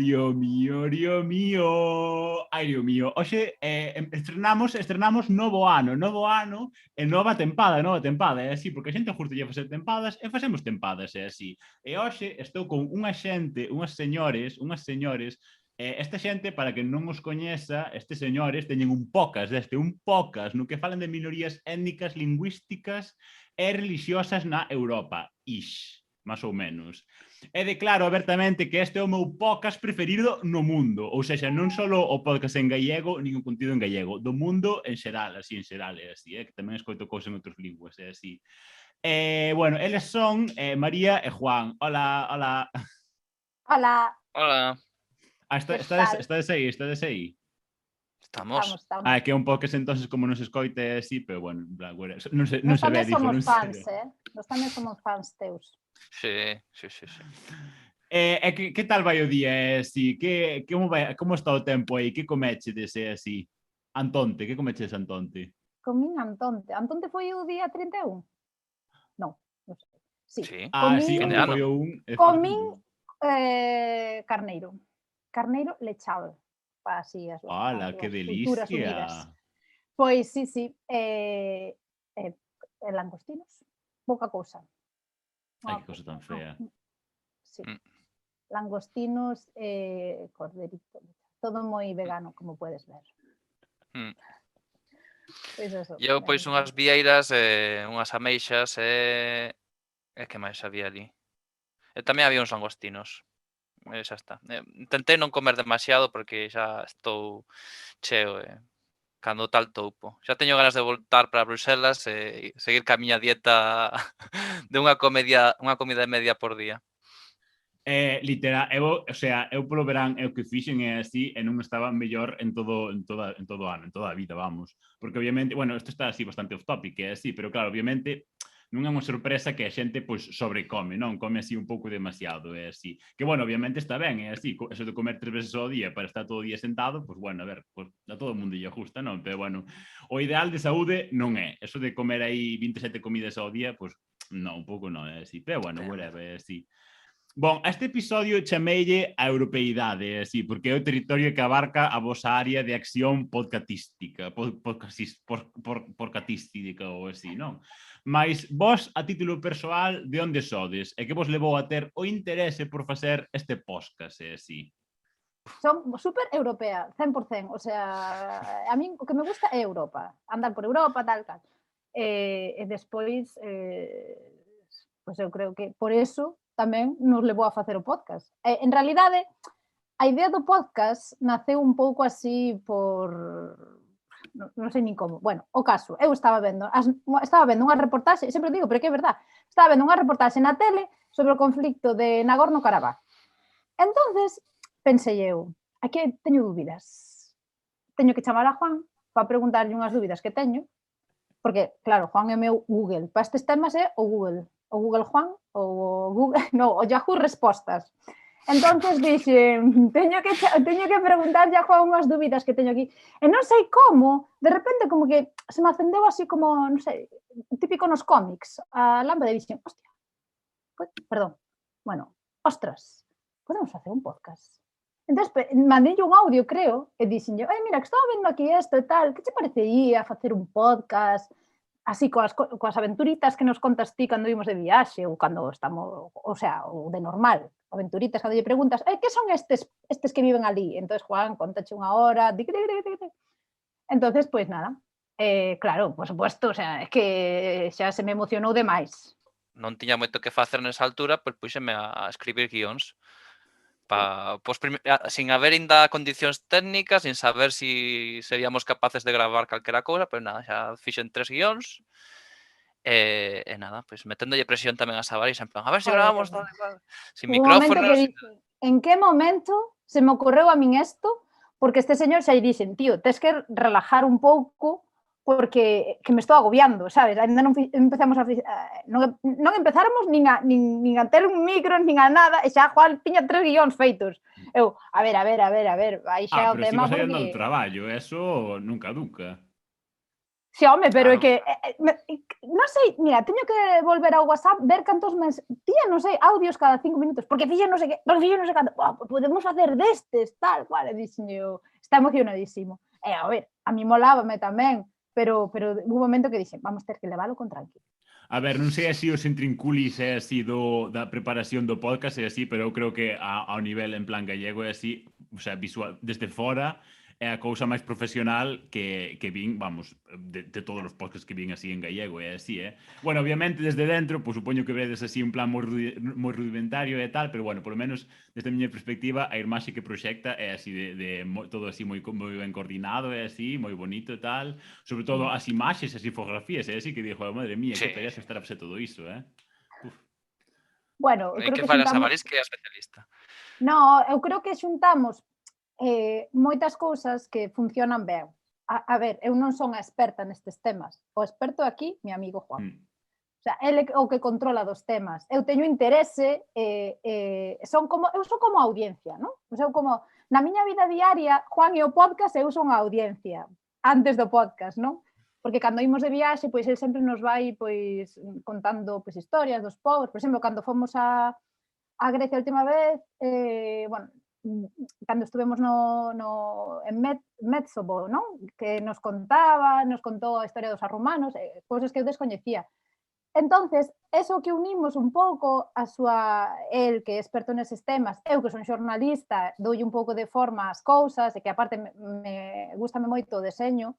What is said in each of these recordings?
Río mío. Ai, Río mío. Hoxe estrenamos novo ano e nova tempada, é así, porque a xente curte lle facer tempadas e facemos tempadas, é así. E hoxe estou con unhas señores, esta xente, para que non os coñeza, estes señores teñen un podcast no que falan de minorías étnicas, lingüísticas e religiosas na Europa, máis ou menos. E declaro abertamente que este é o meu podcast preferido no mundo, ou seja, non só o podcast en gallego, nin o contido en gallego, do mundo en xeral, é así, que tamén escoito cousas en outras linguas, é así. Bueno, eles son María e Juan. Hola. Hola. Hola. Estades aí? Estamos. Que é un podcast entonces como non se escoite así, pero bueno, non se Nos ve, tamén somos non fans, se ve. Nos tamén somos fans teus. Sí. Que tal vai o día? Si, como está o tempo aí? Que comechedes así? Antonte, que comechedes Antonte? Comín Antonte. Antonte foi o día 31? Non sei. Sí. Sí, onde foi o 1. Comín carneiro. Carneiro lechado. Así as ¡Hala, que delicia! Pois sí. Langostinos. Pouca cousa. Ai, que cousa tan fea. Sí. Langostinos, corderito. Todo moi vegano, como podes ver. Pois eso. Eu, pois, unhas vieiras, unhas ameixas e que máis había ali? E tamén había uns langostinos. Xa está. Tentei non comer demasiado porque xa estou cheo cando tal toupo. Xa teño ganas de voltar para Bruselas e seguir ca miña dieta de unha comida e media por día. Literal, eu polo verán o que fixen é así e non estaba mellor en todo ano, en toda a vida, vamos. Porque obviamente, bueno, isto está así bastante off topic, é así, pero claro, obviamente non é unha sorpresa que a xente pois sobrecome, non? Come así un pouco demasiado, é así. Que, bueno, obviamente está ben, é así. Eso de comer 3 veces ao día para estar todo o día sentado, pois, bueno, a ver, pois, a todo o mundo lle gusta, non? Pero, bueno, o ideal de saúde non é. Eso de comer aí 27 comidas ao día, pois, non, un pouco non é así. Pero, bueno, whatever, é así. Bon, a este episodio chameille a europeidade, así, porque é o territorio que abarca a vosa área de acción podcatística, podcatística ou así, non? Mas vos, a título persoal, de onde sodes? E que vos levou a ter o interese por facer este podcast, así? Son super europea, 100%. O sea, a min o que me gusta é Europa. Andar por Europa, tal. E despois, pois eu creo que por eso tamén nos levou a facer o podcast. En realidade, a idea do podcast naceu un pouco así por... non sei nin como. Bueno, o caso, eu estaba vendo unha reportaxe, sempre digo, pero que é verdad, estaba vendo unha reportaxe na tele sobre o conflicto de Nagorno-Karabaj. Entonces, pensei eu, aquí teño dúbidas. Teño que chamar a Juan para preguntarlle unhas dúbidas que teño, porque, claro, Juan é meu Google. Para estes temas é o Google Juan, ou o Google, no, o Yahoo Respostas. Entonces dixen, teño que preguntarlle a Juan unhas dúbidas que teño aquí. E non sei como, de repente como que se me acendeu así como, non sei, típico nos cómics, a lámpara e dixen, hostia, ostras, podemos facer un podcast? Entón, mandei un audio, creo, e dixenlle, mira, que estaba vendo aquí isto e tal, que che parecería facer un podcast así coas aventuritas que nos contas ti cando vimos de viaxe ou cando estamos, o sea, ou de normal, aventuritas, cando lle preguntas, que son estes que viven ali? Entón, Juan, contache unha hora, entonces, pois nada, claro, por suposto, o sea, é que xa se me emocionou demais. Non tiña moito que facer nesa altura, pois puxeme a escribir guións. Sin haber ainda condicións técnicas, sin saber si seríamos capaces de gravar calquera cousa, pero nada, xa fixen 3 guións e nada, pois meténdolle presión tamén a Sabaris, en plan, a ver se gravamos tal e cual, sin micrófonos. En que momento se me ocorreu a min isto? Porque este señor xa dixen, tío, tes que relajar un pouco porque que me estou agobiando, sabes? Ainda non empezamos non empezáramos nin a ter un micro, nin a nada, e xa Juan tiña 3 guións feitos. Eu, a ver, aí xa o tema porque... Pero si vas aí andando traballo, eso nunca. Sí, home, pero é Claro. que non sei, mira, teño que volver ao WhatsApp, ver cantos tía, non sei, audios cada 5 minutos, porque fixen non sei que, porque fixen non sei canto, podemos facer destes, tal, cual, e dixen eu, está emocionadísimo. E a ver, a mí molábame tamén, pero un momento que dixen, vamos ter que leválo con tranquilo. A ver, non sei así os intrinculis é así da preparación do podcast e así, pero eu creo que ao nivel en plan gallego é así, o sea, visual, desde fora é a cousa máis profesional que vin, vamos, de todos os podcasts que vin así en gallego, é así, Bueno, obviamente desde dentro, pues supoño que vedes así un plan moi rudimentario e tal, pero bueno, por lo menos desde a miña perspectiva, a imaxe que proxecta é así todo así moi ben coordinado, é así, moi bonito e tal, sobre todo as imaxes, as infografías, é así que dixo, madre mía, Sí. que pereza estar a facer todo iso, Uf. Bueno, eu En creo que que fallas a xuntamos... Maris, que é a especialista. No, eu creo que xuntamos moitas cousas que funcionan ben. A ver, eu non son a experta nestes temas. O experto aquí, mi amigo Juan. O sea, ele o que controla dos temas. Eu teño interese, eu son como audiencia, non? O sea, como na miña vida diaria, Juan e o podcast, eu son a audiencia antes do podcast, non? Porque cando imos de viaxe, pois ele sempre nos vai pois contando pois historias dos povos. Por exemplo, cando fomos a Grecia a última vez, bueno, cando estuvemos en Metsobo, non? Que nos contou a historia dos arrumanos, cousas que eu descoñecía. Entonces, eso que unimos un pouco a súa, el que é experto neses temas, eu que son xornalista, doulle un pouco de forma ás cousas, e que aparte gustame moito o deseño,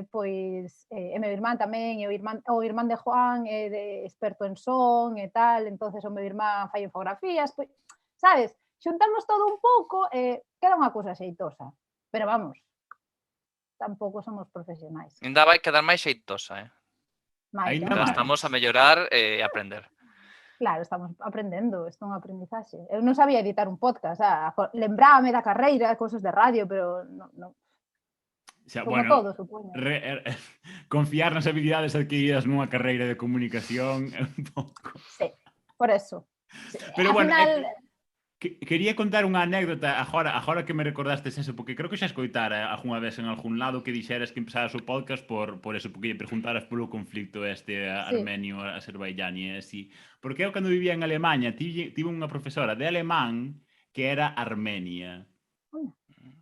pois, e meu irmán tamén, e o irmán de Juan é experto en son e tal, entonces o meu irmán fai infografías, pois, sabes, xuntamos todo un pouco e queda unha cousa xeitosa, pero vamos, tampouco somos profesionais. Ainda vai quedar máis xeitosa, Ainda Ainda máis. estamos a mellorar e aprender. Claro, estamos aprendendo, isto é un aprendizaxe. Eu non sabía editar un podcast, lembrábame da carreira, cousas de radio, pero non. O sea, Como bueno, todo, supoño. confiar nas habilidades adquiridas nunha carreira de comunicación é un pouco... Sí, por eso. Sí. Pero Al bueno, final... quería contar unha anécdota agora que me recordastes eso, porque creo que xa escoitara algunha vez en algún lado que dixeras que empezaras o podcast por eso, porque lle preguntaras polo conflicto armenio-azerbaiyani, así. Porque eu cando vivía en Alemanha tive unha profesora de alemán que era armenia.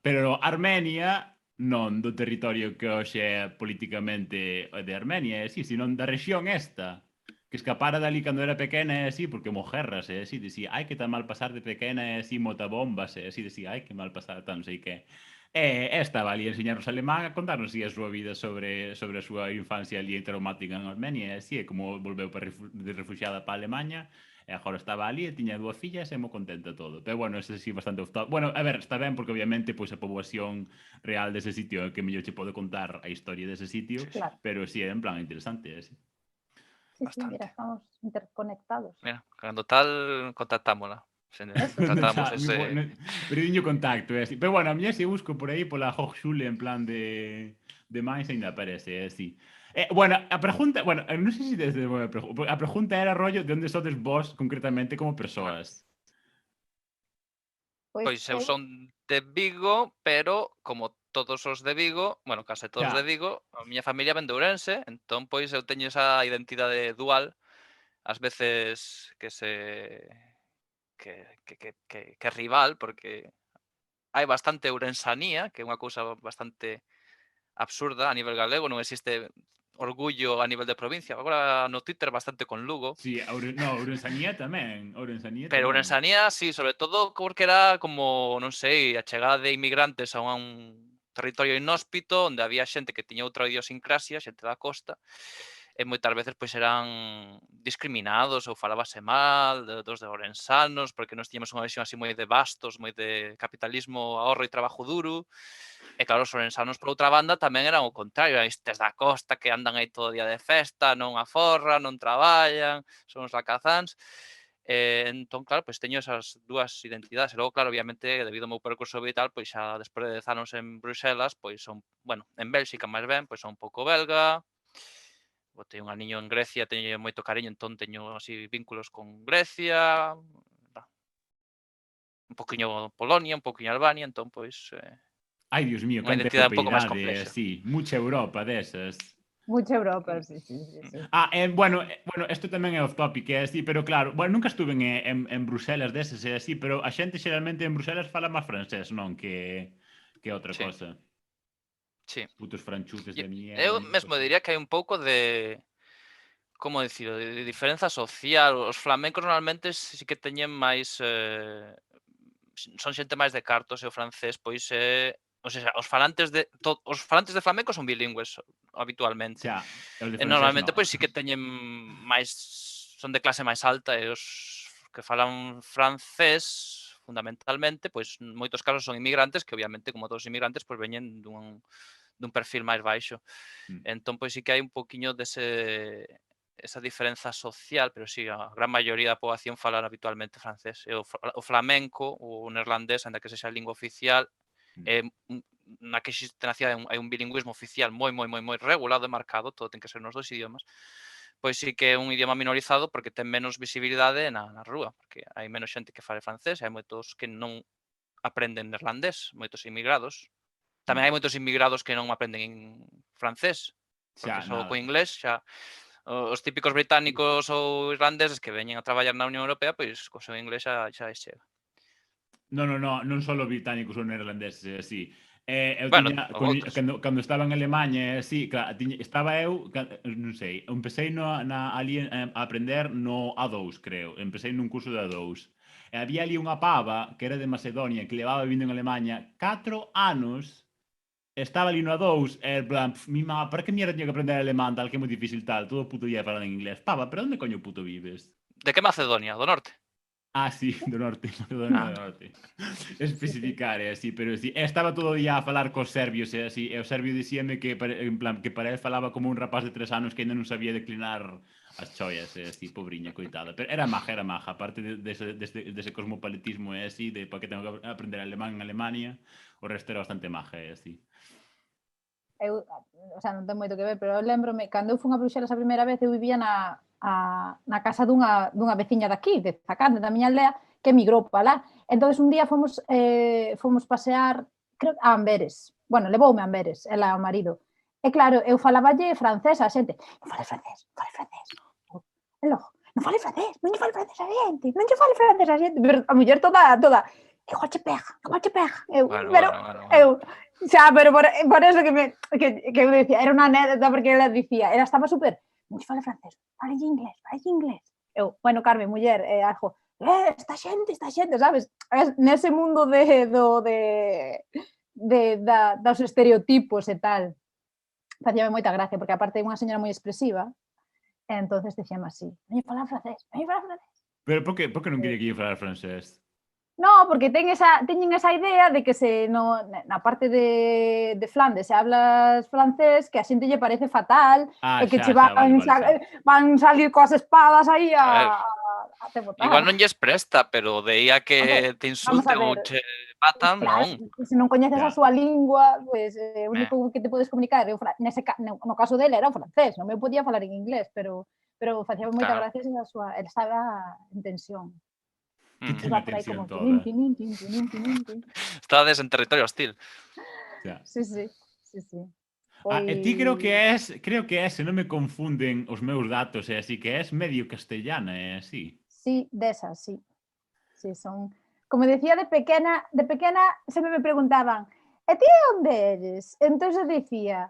Pero Armenia non do territorio que hoxe é políticamente de Armenia, sino da rexión esta, que escapara dali cando era pequena, porque mojerras, dicía, ai, que tan mal pasar de pequena, motabombas, dicía, ai, que mal pasar, tan non sei que. Estaba ali a enseñarnos alemán, a contarnos a súa vida sobre a súa infancia ali traumática en Armenia, como volveu de refugiada para Alemanha, e agora estaba ali e tiña 2 fillas e moi contenta todo. Pero bueno, ese sí bastante off-top. Bueno, a ver, está ben porque obviamente pois a poboación real dese sitio é que mellor che pode contar a historia dese sitio, Claro. pero sí, é en plan interesante, Sí, mira, estamos interconectados. Mira, cando tal, contactámola. Tratamos ese... Perdiño contacto, Pero bueno, a miña se busco por aí pola Hochschule en plan de máis ainda aparece, así. Bueno, a pregunta, non sei se desde a pregunta era rollo de onde sodes vos concretamente como persoas. Pois eu son de Vigo, pero como todos os de Vigo, bueno, case todos de Vigo, a miña familia ven de Ourense, entón pois eu teño esa identidade dual, ás veces que rival, porque hai bastante ourensanía, que é unha cousa bastante absurda a nivel galego, non existe orgullo a nivel de provincia. Agora no Twitter bastante con Lugo. Sí, ourensanía tamén, Pero ourensanía, sí, sobre todo porque era como, non sei, a chegada de inmigrantes a un territorio inhóspito onde había xente que tiña outra idiosincrasia, xente da costa, e moitas veces pois eran discriminados ou falábase mal dos de ourensanos porque nos tiñamos unha visión así moi de bastos, moi de capitalismo, ahorro e trabajo duro. E claro, os ourensanos, por outra banda, tamén eran o contrario, estes da costa que andan aí todo o día de festa, non aforran, non traballan, son os lacazáns. Entón, claro, pois teño esas dúas identidades. E logo, claro, obviamente, debido ao meu percurso vital, pois xa despois de 10 anos en Bruxelas, pois son, bueno, en Bélxica máis ben, pois son un pouco belga. Botei un aniño en Grecia, teño moito cariño, entón teño así vínculos con Grecia, un poquinho Polonia, un poquinho Albania, entón, pois... Ai, Dios mío, unha identidade un pouco máis complexa. Sí, mucha Europa desas. Mucha Europa, sí. Bueno, isto tamén é off topic, é así, pero claro, bueno, nunca estuve en Bruselas deses, é así, pero a xente xeralmente en Bruselas fala máis francés, non? Que outra Sí. cosa. Sí. Putos franchutes de Eu mierda. mesmo diría que hai un pouco de, como dicir, de diferenza social. Os flamencos normalmente sí que teñen máis son xente máis de cartos, e o francés pois é, o sea, os falantes de flamenco son bilingües habitualmente. Xa, o de E francés normalmente non. pois sí que teñen máis, son de clase máis alta, e os que falan francés fundamentalmente, pois moitos casos son inmigrantes que obviamente, como todos os inmigrantes, pois veñen dun perfil máis baixo. Entón, pois sí que hai un poquiño esa diferenza social, pero sí, a gran maioría da poboación falan habitualmente francés. E o flamenco, o neerlandés, aínda que sexa a lingua oficial, na que existe na cidade hai un bilingüismo oficial moi regulado e marcado, todo ten que ser nos dois idiomas, pois sí que é un idioma minorizado porque ten menos visibilidade na rúa, porque hai menos xente que fale francés, e hai moitos que non aprenden neerlandés, moitos inmigrados. Tamén hai moitos inmigrados que non aprenden francés, porque Xa, só nada. co inglés xa os típicos británicos ou irlandeses que veñen a traballar na Unión Europea, pois co seu inglés xa chega. Non só británicos ou neerlandeses, é así. Eu Bueno, tiña, ou outros. cando estaba en Alemanha, sí, claro, estaba eu, non sei, empecé ali a aprender no A2, creo. Empecé nun curso de A2. E había ali unha pava que era de Macedonia, que levaba vivindo en Alemanha 4 anos, estaba ali no A2, e en plan, mi má, para que mierda tiña que aprender alemán, tal, que é moi difícil, tal, todo o puto día falando en inglés. Pava, pero onde coño puto vives? De que Macedonia? Do norte? Sí, do norte, Macedonia do norte. Especificar, así, pero sí, estaba todo o día a falar cos serbios, e así, e o serbio dicíame que, en plan, que para él falaba como un rapaz de 3 anos que ainda non sabía declinar as choias, e así, pobriña, coitada. Pero era maja, aparte dese cosmopolitismo, e así, de para que tengo que aprender alemán en Alemania, o resto era bastante maja, e así. Eu, o sea, non ten moito que ver, pero eu lembrome, cando eu fui a Bruxelas a primeira vez, eu vivía na casa dunha veciña daqui, de Zacande, da miña aldea, que emigrou para lá. Entón, un día fomos pasear, creo, a Amberes. Bueno, levoume a Amberes, ela ao marido. E claro, eu falaballe francés a xente. Non fales francés, non fales francés. E logo, non fales francés, non lle fales francés a xente, non lle fales francés a xente. Pero a muller toda, igual che pega. Eu, Bueno. eu, xa, pero por eso que eu decía, era unha anécdota, porque ela dicía, ela estaba súper, non fala francés, fala inglés. Eu, bueno, Carmen, muller, algo, esta xente, sabes? Nese mundo dos estereotipos e tal, facíame moita gracia, porque aparte é unha señora moi expresiva, e entonces dicíame así, non lle fala francés. Pero por que non quería que lle falar francés? No, porque teñen esa idea de que se na parte de Flandes se hablas francés, que a xente lle parece fatal, e que che van salir coas espadas aí a te botar. Igual non lles presta, pero de aí a que te insulten ou che matan, non. Se non coñeces a súa lingua, pues, o único que te podes comunicar, no caso dele era o francés, non me podía falar en inglés, pero facía moita gracia a súa, el estaba en tensión. Iba por aí como Estades en territorio hostil. Sí. E ti creo que é, se non me confunden os meus datos, é así, que és medio castellana, é así. Sí, desas, sí. Sí, son... Como decía, de pequena sempre me preguntaban, e ti onde eres? Entón eu decía,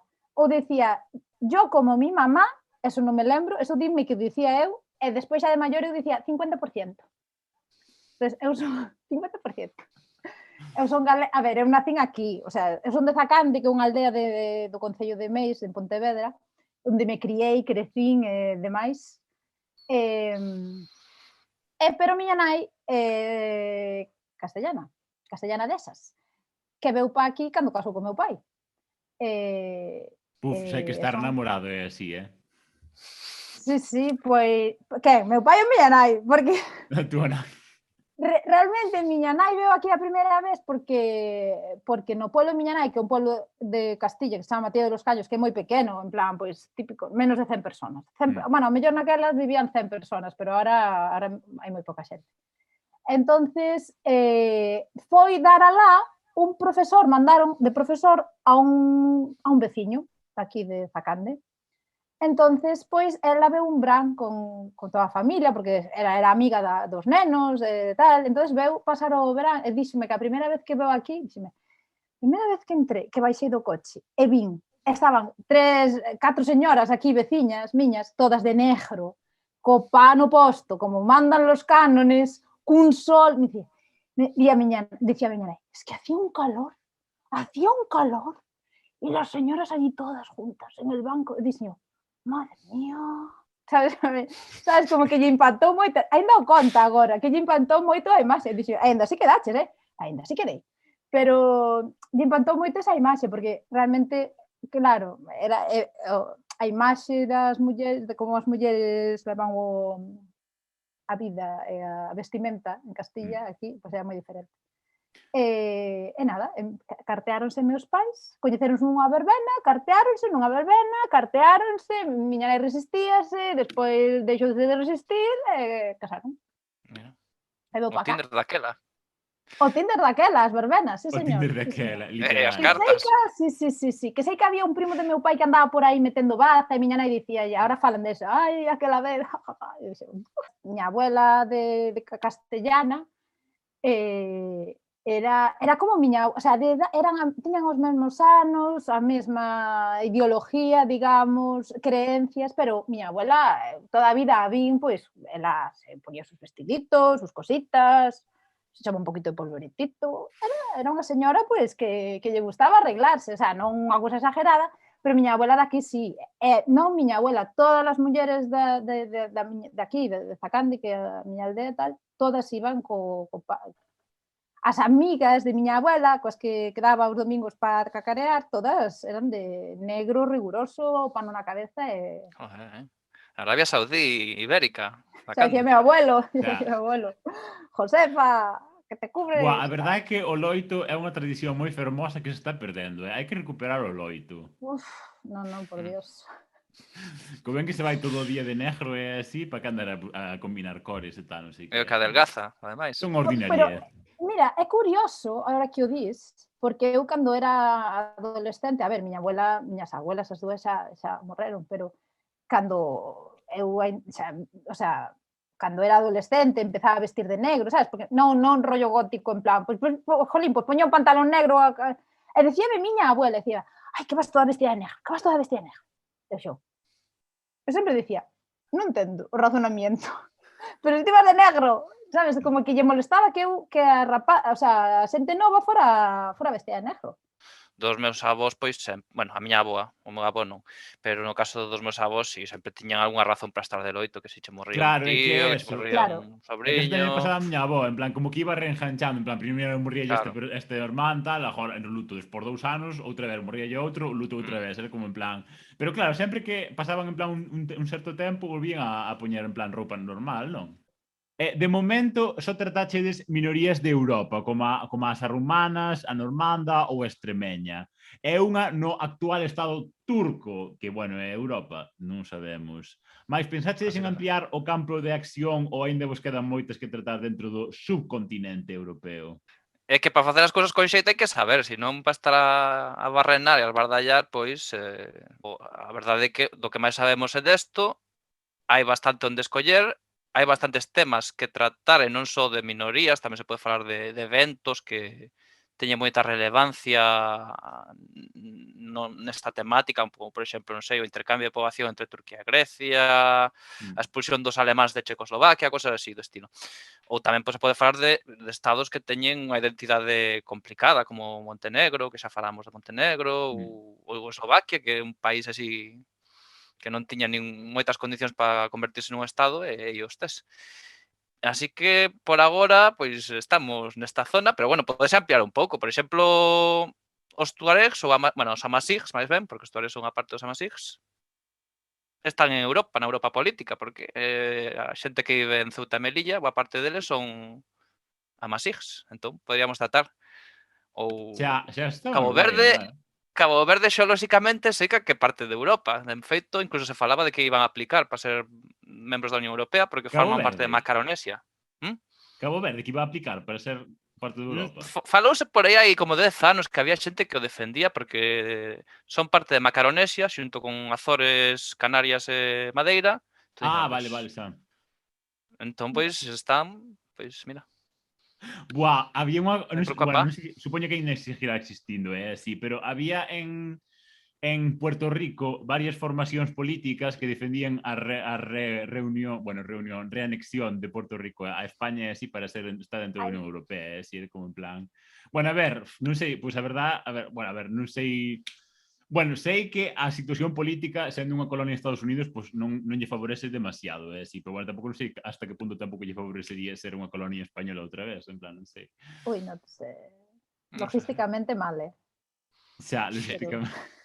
yo como mi mamá, eso non me lembro, eso dime que dicía eu, e despois xa de maior eu dicía 50%. Entón, eu son 50%. Eu son a ver, eu nacín aquí, o sea, eu son de Zacande, que é unha aldea do concello de Meis, en Pontevedra, onde me criei, crecín e demais. Pero miña nai é castellana desas, que veu pa aquí cando casou con meu pai. Sei que estar namorado é así, Sí, pois... Que? Meu pai ou miña nai? Porque... A túa nai. Realmente miña nai veu aquí a primeira vez porque no pueblo de miña nai, que é un pueblo de Castilla que se chama Matía de los Callos, que é moi pequeno, en plan, pois, típico, menos de 100 personas. Bueno, a mellor naquelas vivían 100 personas, pero ahora hai moi pouca xente. Entonces, foi dar alá un profesor, mandaron de profesor a un veciño aquí de Zacande. Entonces, pois, ela veu un verán con toda a familia, porque era amiga dos nenos e tal, entonces veu pasar o verán e díxeme que a primeira vez que veu aquí, díxeme, primeira vez que entré, que baixei do coche e vin, estaban 4 señoras aquí, veciñas miñas, todas de negro, co pano posto, como mandan los cánones, cun sol, dicía a miña nai, es que hacía un calor, y las señoras allí todas juntas en el banco, dixen, madre mía, sabes, sabes, como que lle impactou moito, ainda o conta agora, que lle impactou moito a imaxe, dixen, ainda si quedaches, ainda si quedei, pero lle impactou moito esa imaxe, porque realmente, claro, era a imaxe das mulleres, de como as mulleres levan a vida e a vestimenta en Castilla, aquí, pois era moi diferente. E nada, carteáronse meus pais, coñeceronse nunha verbena, carteáronse, miña nai resistíase, despois deixou de resistir e casaron. Mira. E veu O pa cá. Tinder daquela. O Tinder daquela, as verbenas, sí, O señor. Tinder Sí, daquela, señor. E as literal. cartas. Sí. Que sei que había un primo de meu pai que andaba por aí metendo baza e miña nai dicía, e agora falan deso, ai, aquela vez, e dixo, miña abuela de castellana, era como miña, o sea, tiñan os mesmos anos, a mesma ideología, digamos, creencias, pero miña abuela toda a vida a vin, pois, ela se ponía sus vestiditos, sus cositas, se echaba un poquito de polvoritito, era unha señora, pois, que lle gustaba arreglarse, o sea, non unha cousa exagerada, pero miña abuela daqui sí, non miña abuela, todas as mulleres de aquí, de Zacandi, que é a miña aldea e tal, todas iban as amigas de miña abuela, coas que quedaba os domingos para cacarear, todas eran de negro riguroso, pano na cabeza e... Arabia Saudí, Ibérica. Xa dicía meu abuelo, Josefa, que te cubres. A verdade é que o loito é unha tradición moi fermosa que se está perdendo. Hai que recuperar o loito. Uf, non, por Dios. Co ben que se vai todo o día de negro e así, para que andar a combinar cores e tal, non sei E o que. que adelgaza, ademais. Son Pero, ordinariedade. mira, é curioso, agora que o dis, porque eu cando era adolescente, a ver, miñas abuelas, as dúas xa morreron, pero cando eu, o sea, cando era adolescente empezaba a vestir de negro, sabes? Porque non rollo gótico en plan, pois poñía un pantalón negro e decíame miña abuela, decía, ai, que vas toda vestida de negro, E xo sempre dicía, non entendo o razonamiento, pero se ti vas de negro, sabes? Como que lle molestaba que a xente nova fora vestida de negro. Dos meus avós, pois, bueno, a miña avoa, o meu avó non, pero no caso dos meus avós, si, sempre tiñan algunha razón para estar de loito, que se che morría un Claro, é que tío, é que che eso. morría Claro. un É que eso tamén sobriño... pasaba a miña avó, en plan, como que iba reenganchando, en plan, primeiro morría Claro. este irmán, tal, agora no luto por 2 anos, outra vez morría outro, luto outra vez, era como en plan... Pero claro, sempre que pasaban en plan un certo tempo, volvían a poñer en plan roupa normal, non? De momento, só tratachedes minorías de Europa, como as rumanas, a normanda ou a extremeña. É unha no actual estado turco, que, bueno, é Europa, non sabemos. Mais pensachedes en ampliar o campo de acción ou aínda vos quedan moitas que tratar dentro do subcontinente europeo? É que para facer as cousas con xeito hai que saber, senón para estar a barrenar e a albardallar, pois, a verdade é que do que máis sabemos é desto, hai bastante onde escoller, hai bastantes temas que tratar e non só de minorías, tamén se pode falar de eventos que teñen moita relevancia nesta temática, como por exemplo, non sei, o intercambio de poboación entre Turquía e Grecia, a expulsión dos alemáns de Checoslovaquia, cosas así do estilo. Ou tamén se pode falar de estados que teñen unha identidade complicada, como Montenegro, que xa falamos de Montenegro, ou Eslovaquia, que é un país así que non tiña moitas condicións para convertirse nun estado e os tes. Así que, por agora, pois estamos nesta zona, pero, bueno, podes ampliar un pouco. Por exemplo, os tuaregs, ou os amasigs, máis ben, porque os tuaregs son a parte dos amasigs, están en Europa, na Europa política, porque a xente que vive en Ceuta e Melilla, boa parte deles son amasigs. Entón, poderíamos tratar. Ou Xa está Cabo guai, Verde... verdad? Cabo Verde xeolóxicamente seica que parte de Europa. En feito, incluso se falaba de que iban a aplicar para ser membros da Unión Europea porque forman parte de Macaronesia. Cabo Verde, que iba a aplicar para ser parte de Europa. Falouse por aí hai como 10 anos que había xente que o defendía porque son parte de Macaronesia xunto con Azores, Canarias e Madeira. Ah, vale, xa. Entón, pois, están, pois, mira, Buah, había unha... de Non sei, truco a bueno, pa. non sei, supoño que ainda seguirá existindo, sí, pero había en Puerto Rico varias formacións políticas que defendían reanexión de Puerto Rico a España e así para estar dentro da Unión Europea, así como en plan... Bueno, a ver, non sei, pois a verdad, non sei... Bueno, sei que a situación política sendo unha colonia de Estados Unidos pois non lle favorece demasiado, sí, pero bueno, tampouco non sei hasta que punto tampouco lle favorecería ser unha colonia española outra vez, en plan, non sei. Uy, no sé. Non sei. Logísticamente mal, Xa, logísticamente.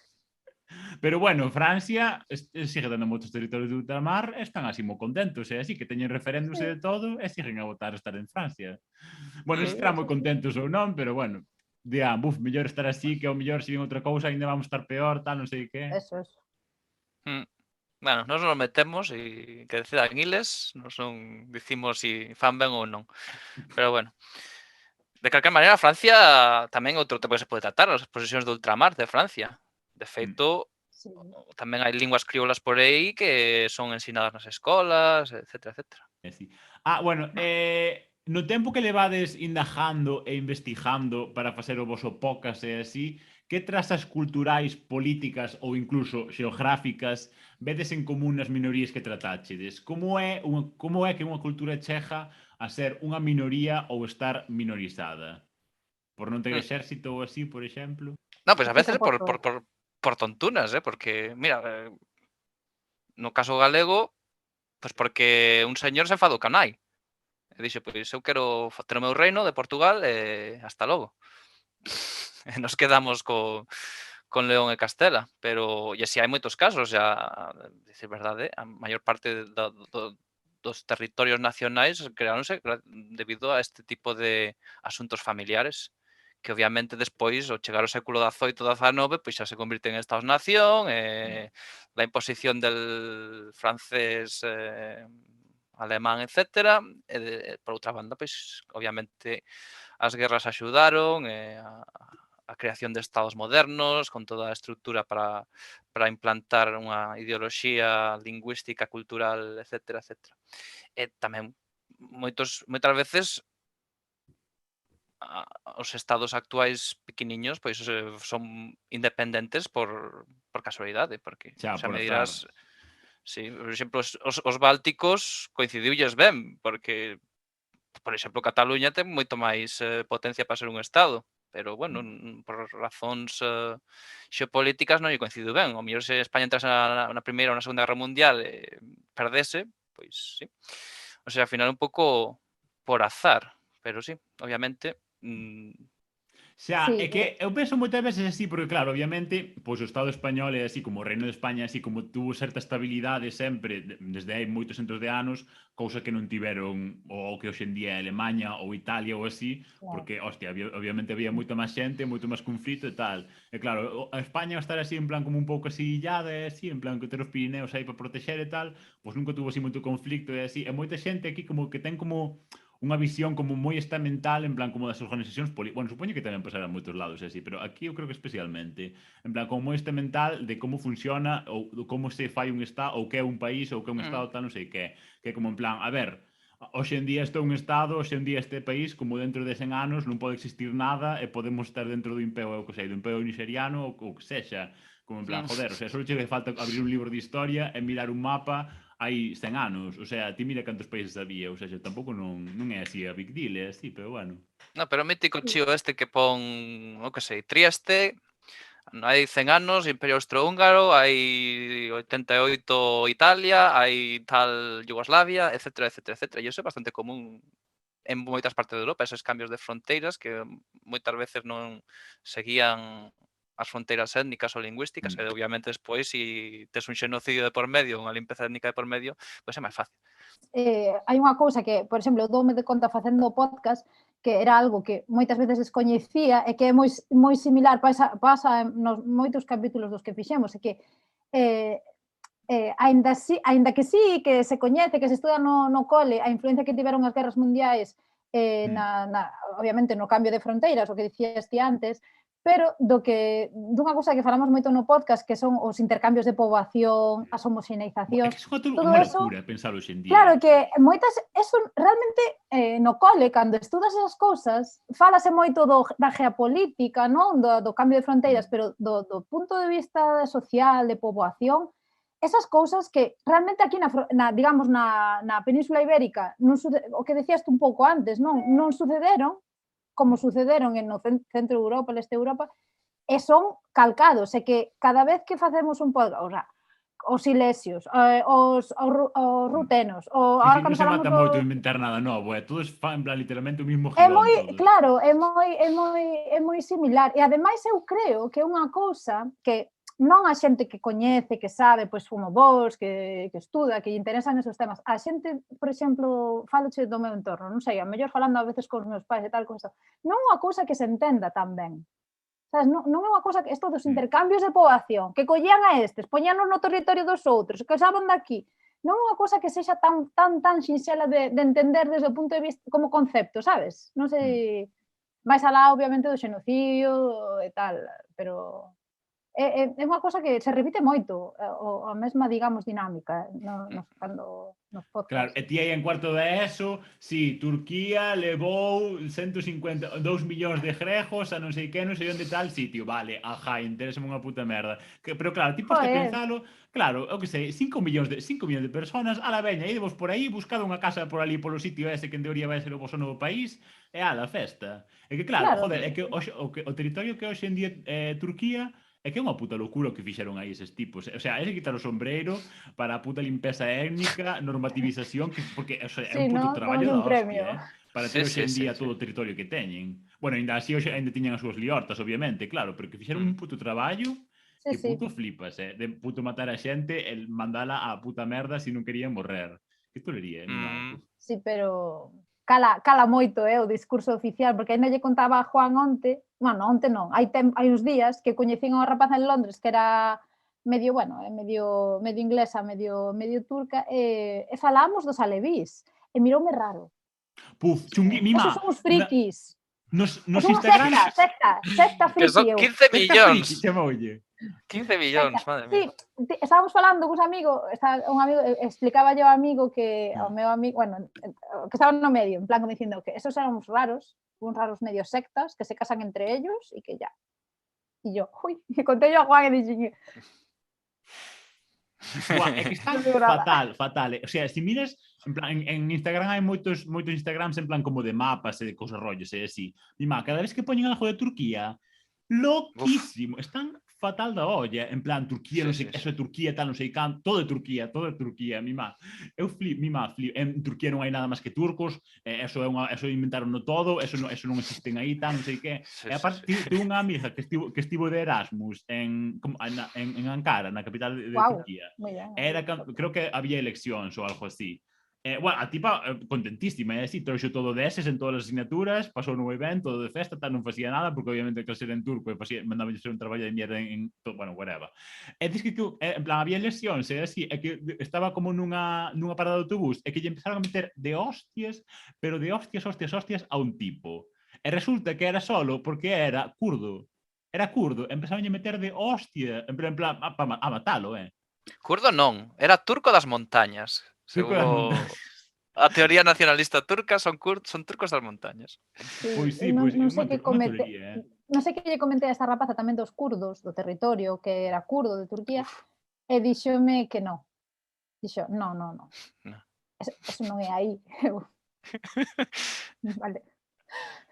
Pero bueno, Francia sigue dando moitos territorios de ultramar, están así moi contentos, así que teñen referéndums Sí. de todo e siguen a votar estar en Francia. Bueno, Sí, estarán moi contentos ou non, pero bueno, dirán, mellor estar así que ao mellor se ven outra cousa ainda vamos estar peor, tal, non sei que. Eso. Bueno, nos nos metemos e que decidan iles, nos non dicimos si fan ben ou non. Pero bueno. De calquer maneira, Francia tamén outro tema que se pode tratar, as posesións de ultramar de Francia. De feito, Sí. tamén hai linguas crioulas por aí que son ensinadas nas escolas, etcétera, etcétera. Sí. Bueno, no tempo que levades indagando e investigando para facer o voso podcast e así, que trazas culturais, políticas ou incluso xeográficas vedes en común nas minorías que tratáchedes? Como é que unha cultura cheja a ser unha minoría ou estar minorizada? Por non ter exército ou así, por exemplo? No, pois a veces Eso por tontunas, porque, mira, no caso galego, pois porque un señor se enfadou ca nai. E dixo, pois eu quero ter o meu reino de Portugal e hasta logo. E nos quedamos con León e Castela, pero e así hai moitos casos, dicir verdade, a maior parte dos territorios nacionais creáronse debido a este tipo de asuntos familiares, que obviamente despois, ao chegar ao século XVIII, XIX, pois xa se convirten en Estados-nación, la imposición del francés, alemán, etcétera, e por outra banda, pois obviamente as guerras axudaron, a creación de estados modernos, con toda a estrutura para implantar unha ideoloxía lingüística, cultural, etcétera, etcétera. E tamén moitas veces os estados actuais pequeniños pois son independentes por casualidade, porque Xa, xa por me azar. dirás, sí, por exemplo, os bálticos coincidiulles ben, porque por exemplo, Cataluña ten moito máis potencia para ser un estado, pero bueno, por razóns xeopolíticas non lle coincidiu ben. O mellor se España entrase na Primeira ou na Segunda Guerra Mundial e perdese, pois sí. O sea, ao final un pouco por azar, pero sí, obviamente, Xa, é Sí, que eu penso moitas veces así, porque claro, obviamente, pois o Estado español é así como o Reino de España, así como tuvo certa estabilidade sempre, desde hai moitos centos de anos, cousa que non tiveron o que hoxe en día é Alemania ou Italia ou así, claro. porque, hostia, obviamente había moita máis xente, moito máis conflito e tal. E claro, a España estar así en plan como un pouco así illada e así, en plan que ter os Pirineos aí para proteger e tal, pois nunca tuvo así moito conflicto e así. E moita xente aquí como que ten como unha visión como moi estamental en plan como das organizacións políticas. Bueno, supoño que tamén pasará en moitos lados así, pero aquí eu creo que especialmente en plan como moi estamental de como funciona ou como se fai un estado ou que é un país ou que é un estado tal, non sei que é como en plan, a ver, hoxe en día este é un estado, hoxe en día este país, como dentro de 100 anos non pode existir nada e podemos estar dentro do império, o que sei, do império nixeriano ou que sexa, como en plan, joder, o sea, só che falta abrir un libro de historia e mirar un mapa hai 100 anos, o sea, ti mira cantos países había, o sea, tampouco non é así a big deal, é así, pero bueno. no, pero o mítico chío este que pon, o que sei, Trieste, hai 100 anos, Imperio Austrohúngaro, hai 88 Italia, hai tal Yugoslavia, etcétera, etcétera, etcétera. E iso é bastante común en moitas partes de Europa, esos cambios de fronteiras que moitas veces non seguían as fronteiras étnicas ou lingüísticas, e obviamente despois, se tes un xenocidio de por medio, unha limpeza étnica de por medio, pois é máis fácil. Hai unha cousa que, por exemplo, doume de conta facendo o podcast, que era algo que moitas veces descoñecía e que é moi similar, pasa nos moitos capítulos dos que fixemos, é que aínda que sí que se coñece, que se estuda no cole, a influencia que tiveron as guerras mundiais obviamente no cambio de fronteiras, o que dicías ti antes, pero dunha cousa que falamos moito no podcast, que son os intercambios de poboación, as homoxeneizacións, todo unha eso, locura pensar hoxe en día. claro, que moitas, eso realmente no cole, cando estudas esas cousas, falase moito da geopolítica, non? Do cambio de fronteiras, pero do punto de vista social, de poboación, esas cousas que realmente aquí digamos, na Península Ibérica, o que decías tú un pouco antes, non sucederon, como sucederon no centro de Europa, leste de Europa, e son calcados, e que cada vez que facemos un podcast, o sea, os silesios, os rutenos, ahora non se mata moito inventar nada novo, todos fan literalmente o mismo guión. Claro, é moi similar, e ademais eu creo que é unha cousa que non a xente que coñece, que sabe, pois como vos, que estuda, que lle interesan esos temas. A xente, por exemplo, faloche do meu entorno, non sei, a mellor falando a veces cos meus pais e tal, cousa. Non é unha cousa que se entenda tan ben. Sabes, non é unha cousa que isto dos intercambios de poboación, que collían a estes, poñanos no territorio dos outros, que saban daqui. Non é unha cousa que sexa tan sinxela de entender desde o punto de vista como concepto, sabes? Non sei, máis alá, obviamente, do xenocidio e tal, pero é unha cosa que se repite moito, a mesma, digamos, dinámica nos podcasts. Claro, e ti aí en cuarto de ESO, si, Turquía levou 152 millóns de grejos a non sei que, non sei onde tal sitio, vale, ajá, interésame unha puta merda. Pero claro, ti podes pensalo, claro, eu que sei, 5 millóns de personas, a la veña, idevos por aí, buscado unha casa por ali polo sitio ese que en teoría vai ser o vosso novo país, e a la festa. É que claro, joder, é que o territorio que hoxe en día Turquía é que é unha puta locura o que fixeron aí eses tipos. O sea, ese quitar o sombreiro para a puta limpeza étnica, normativización, porque é un puto traballo da hostia, para ter hoxe en día todo o territorio que teñen. Bueno, ainda así hoxe ainda tiñan as súas liortas, obviamente, claro, pero que fixeron un puto traballo que puto flipas, de puto matar a xente e mandala a puta merda se non querían morrer. Que tolería, Sí, pero cala moito o discurso oficial, porque ainda lle contaba a Juan onte non, hai uns días que coñecín a unha rapaza en Londres que era medio inglesa, medio turca, e falábamos dos alevís, e miroume raro. Puf, chungui, mima. Esos son os frikis. Nos Instagram... Secta friki. Que son 15 millóns. 15 millóns, madre mía. Sí, estábamos falando cun amigo, explicaba yo ao amigo que, ao meu amigo, bueno, que estaba no medio, en plan como dicindo que esos eran uns raros medio sectas, que se casan entre ellos e que ya. E yo, conté yo a Juan e dixen... É que está fatal. O sea, se miras, en plan, en Instagram hai moitos Instagrams en plan como de mapas e de cosas rollos e así. Mima, cada vez que poñen algo de Turquía, loquísimo, están fatal da olla, en plan, Turquía, non sei, eso de Turquía, tal, non sei can, todo de Turquía, mima. Eu flip, en Turquía non hai nada máis que turcos, eso inventaron no todo, eso non existen aí, tal, non sei que. E aparte, tengo unha amiga que estivo de Erasmus en Ankara, na capital de Turquía. Creo que había eleccións ou algo así. Bueno, a tipa contentísima, así, trouxo todo de eses en todas as asignaturas, pasou no evento, todo de festa, tal, non facía nada, porque obviamente que ser en turco, mandaba ser un traballo de mierda bueno, whatever. E diz que, en plan, había lesións, así, é que estaba como nunha parada de autobús, e que lle empezaron a meter de hostias, pero de hostias a un tipo. E resulta que era solo porque era kurdo. Empezaron a meter de hostia, en plan, a matalo, Kurdo non, era turco das montañas. Seguro a teoría nacionalista turca son turcos das montañas. Pois sí, non sei que lle comentei a esta rapaza tamén dos kurdos do territorio, que era kurdo de Turquía, e díxome que non. Dixo, non. Eso non é aí. Vale.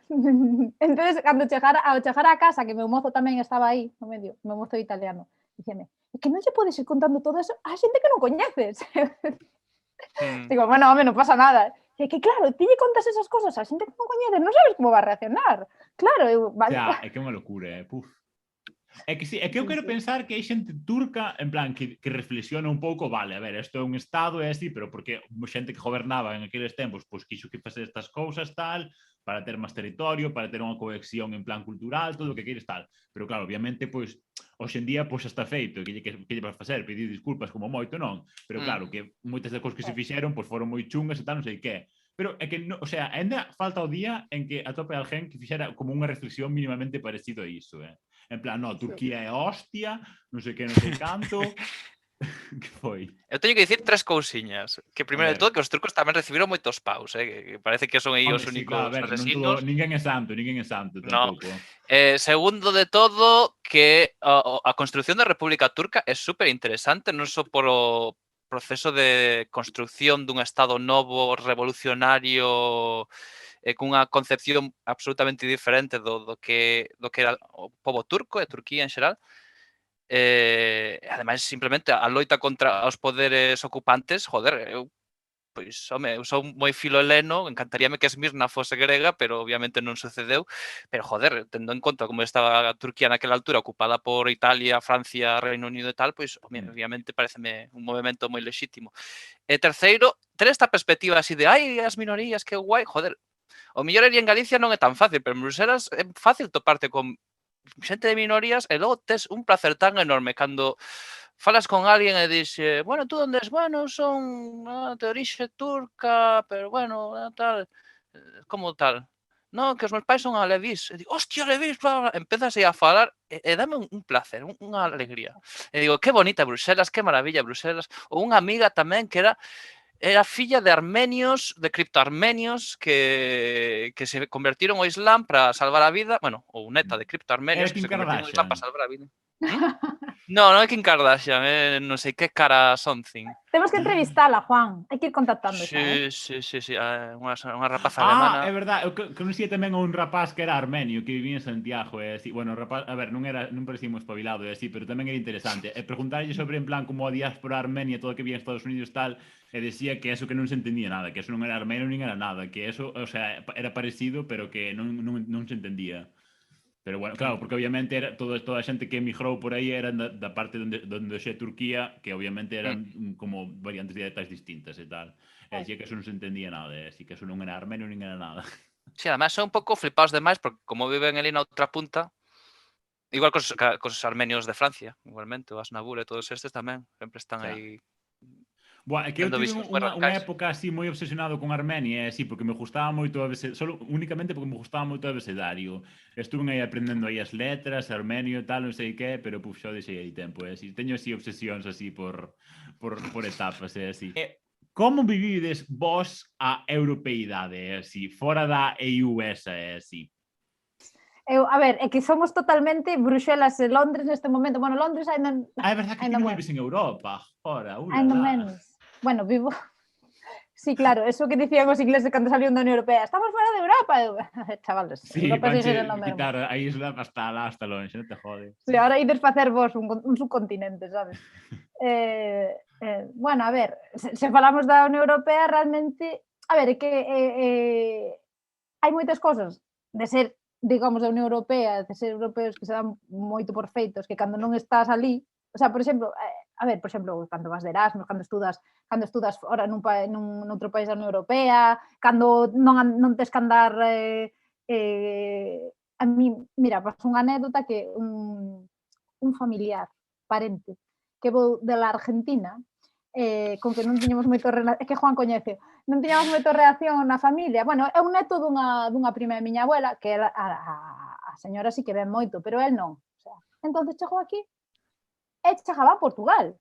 Entonces, cando ao chegar a casa, que meu mozo tamén estaba aí, no medio, meu mozo italiano, dixeme, é que non lle podes ir contando todo eso a xente que non coñeces. Digo, bueno, home, non pasa nada. É que claro, ti lle contas esas cosas a xente que non coñeces, non sabes como va a reaccionar. Claro, vale. É que é unha locura, puf. É que sí, é que eu quero pensar que hai xente turca, en plan, que reflexiona un pouco, vale, a ver, isto é un estado, é así, pero porque xente que gobernaba en aqueles tempos, pois quixo que facer estas cousas, tal, para ter máis territorio, para ter unha cohesión en plan cultural, todo o que queres, tal. Pero claro, obviamente, pois, hoxe en día, pois, está feito, que lle vas facer, pedir disculpas como moito, non? Pero claro, que moitas das cousas que se fixeron, pois, foron moi chungas e tal, non sei que. Pero é que, o sea, ainda falta o día en que atope alguén que fixera como unha reflexión mínimamente parecido a iso, En plan, no, Turquía é hostia, non sei que, non sei canto. Que foi? Eu teño que dicir 3 cousiñas. Que primeiro de todo, que os turcos tamén recibiron moitos paus, que parece que son aí os Sí, únicos claro, a ver, asesinos. ninguén é santo No. tampouco. Segundo de todo, que a construción da República Turca é super interesante, non só por o proceso de construcción dun Estado novo, revolucionario, cunha concepción absolutamente diferente do que era o pobo turco e Turquía en xeral. Ademais, simplemente a loita contra os poderes ocupantes, joder, eu sou moi filoleno, encantaríame que Esmirna fose grega, pero obviamente non sucedeu. Pero, joder, tendo en conta como estaba Turquía naquela altura ocupada por Italia, Francia, Reino Unido e tal, pois obviamente pareceme un movimento moi lexítimo. E terceiro, ter esta perspectiva así de as minorías, que guai, joder, o mellor ali en Galicia non é tan fácil, pero en Bruselas é fácil toparte con xente de minorías e logo tes un placer tan enorme cando falas con alguén e dixe, bueno, tú onde es? Bueno, son de orixe turca, pero bueno, tal. Como tal? No, que os meus pais son alevís. E digo, hostia, alevís, bla, bla. Empezas aí a falar e dame un placer, unha alegría. E digo, que bonita Bruselas, que maravilla Bruselas. Ou unha amiga tamén que era filla de armenios, de criptoarmenios que se convertiron ao Islam para salvar a vida, bueno, ou neta de criptoarmenios Era que Kim se convertiron ao Islam para Kardashian. salvar a vida. No, non é Kim Kardashian, non sei que cara something. Temos que entrevistala, Juan. Hai que ir contactando xa, Sí, unha rapaza Ah, alemana. é verdade, eu conocía tamén a un rapaz que era armenio, que vivía en Santiago, e así, bueno, rapaz, a ver, non parecía moi espabilado e así, pero tamén era interesante. E preguntarlle sobre, en plan, como a diáspora armenia, todo o que vía en Estados Unidos tal, e decía que eso que non se entendía nada, que eso non era armenio nin era nada, que eso, o sea, era parecido, pero que non se entendía. Pero bueno, claro, porque obviamente era toda a xente que emigrou por aí eran da parte donde xe Turquía, que obviamente eran como variantes dialectais distintas e tal. E dicía que eso non se entendía nada, así que eso non era armenio nin era nada. Sí, además son un pouco flipados demais porque como viven ali na outra punta, igual cos armenios de Francia, igualmente, o Asnabur e todos estes tamén, sempre están aí Buah, é que eu tendo tive visións moi unha radicais. época así moi obsesionado con Armenia, así, porque me gustaba moito únicamente porque me gustaba moito o abecedario. Estuve aí aprendendo aí as letras, armenio e tal, non sei que, pero xa deixei aí tempo, así. Teño así obsesións así por etapas, así. Como vivides vos a europeidade, así, fora da EU esa, así? A ver, é que somos totalmente Bruxelas e Londres neste momento. Bueno, Londres ainda... É verdade que ti non vives en Europa, fora, ainda menos. Bueno, vivo... Sí, claro, eso que dicían os ingleses cando salieron da Unión Europea. Estamos fora de Europa. Chavales, sí, Europa vanche sigue sendo mesmo. quitar a isla hasta longe, non te jode. Sí, ahora ides facer vos un subcontinente, sabes? Bueno, a ver, se falamos da Unión Europea, realmente... A ver, é que hai moitas cosas de ser, digamos, da Unión Europea, de ser europeos que se dan moito por feitos, que cando non estás ali... O sea, por exemplo... A ver, por exemplo, cando vas de Erasmus, cando estudas fora nun outro país da Unión Europea, cando non tes que andar... a mí, mira, pasou unha anécdota que un familiar, parente, que vou de la Argentina, con que non tiñamos moito relación, é que Juan coñece, non tiñamos moito relación na familia. Bueno, é un neto dunha prima de miña abuela, que a señora sí que ven moito, pero el non. O sea, entonces chegou aquí e chegaba a Portugal.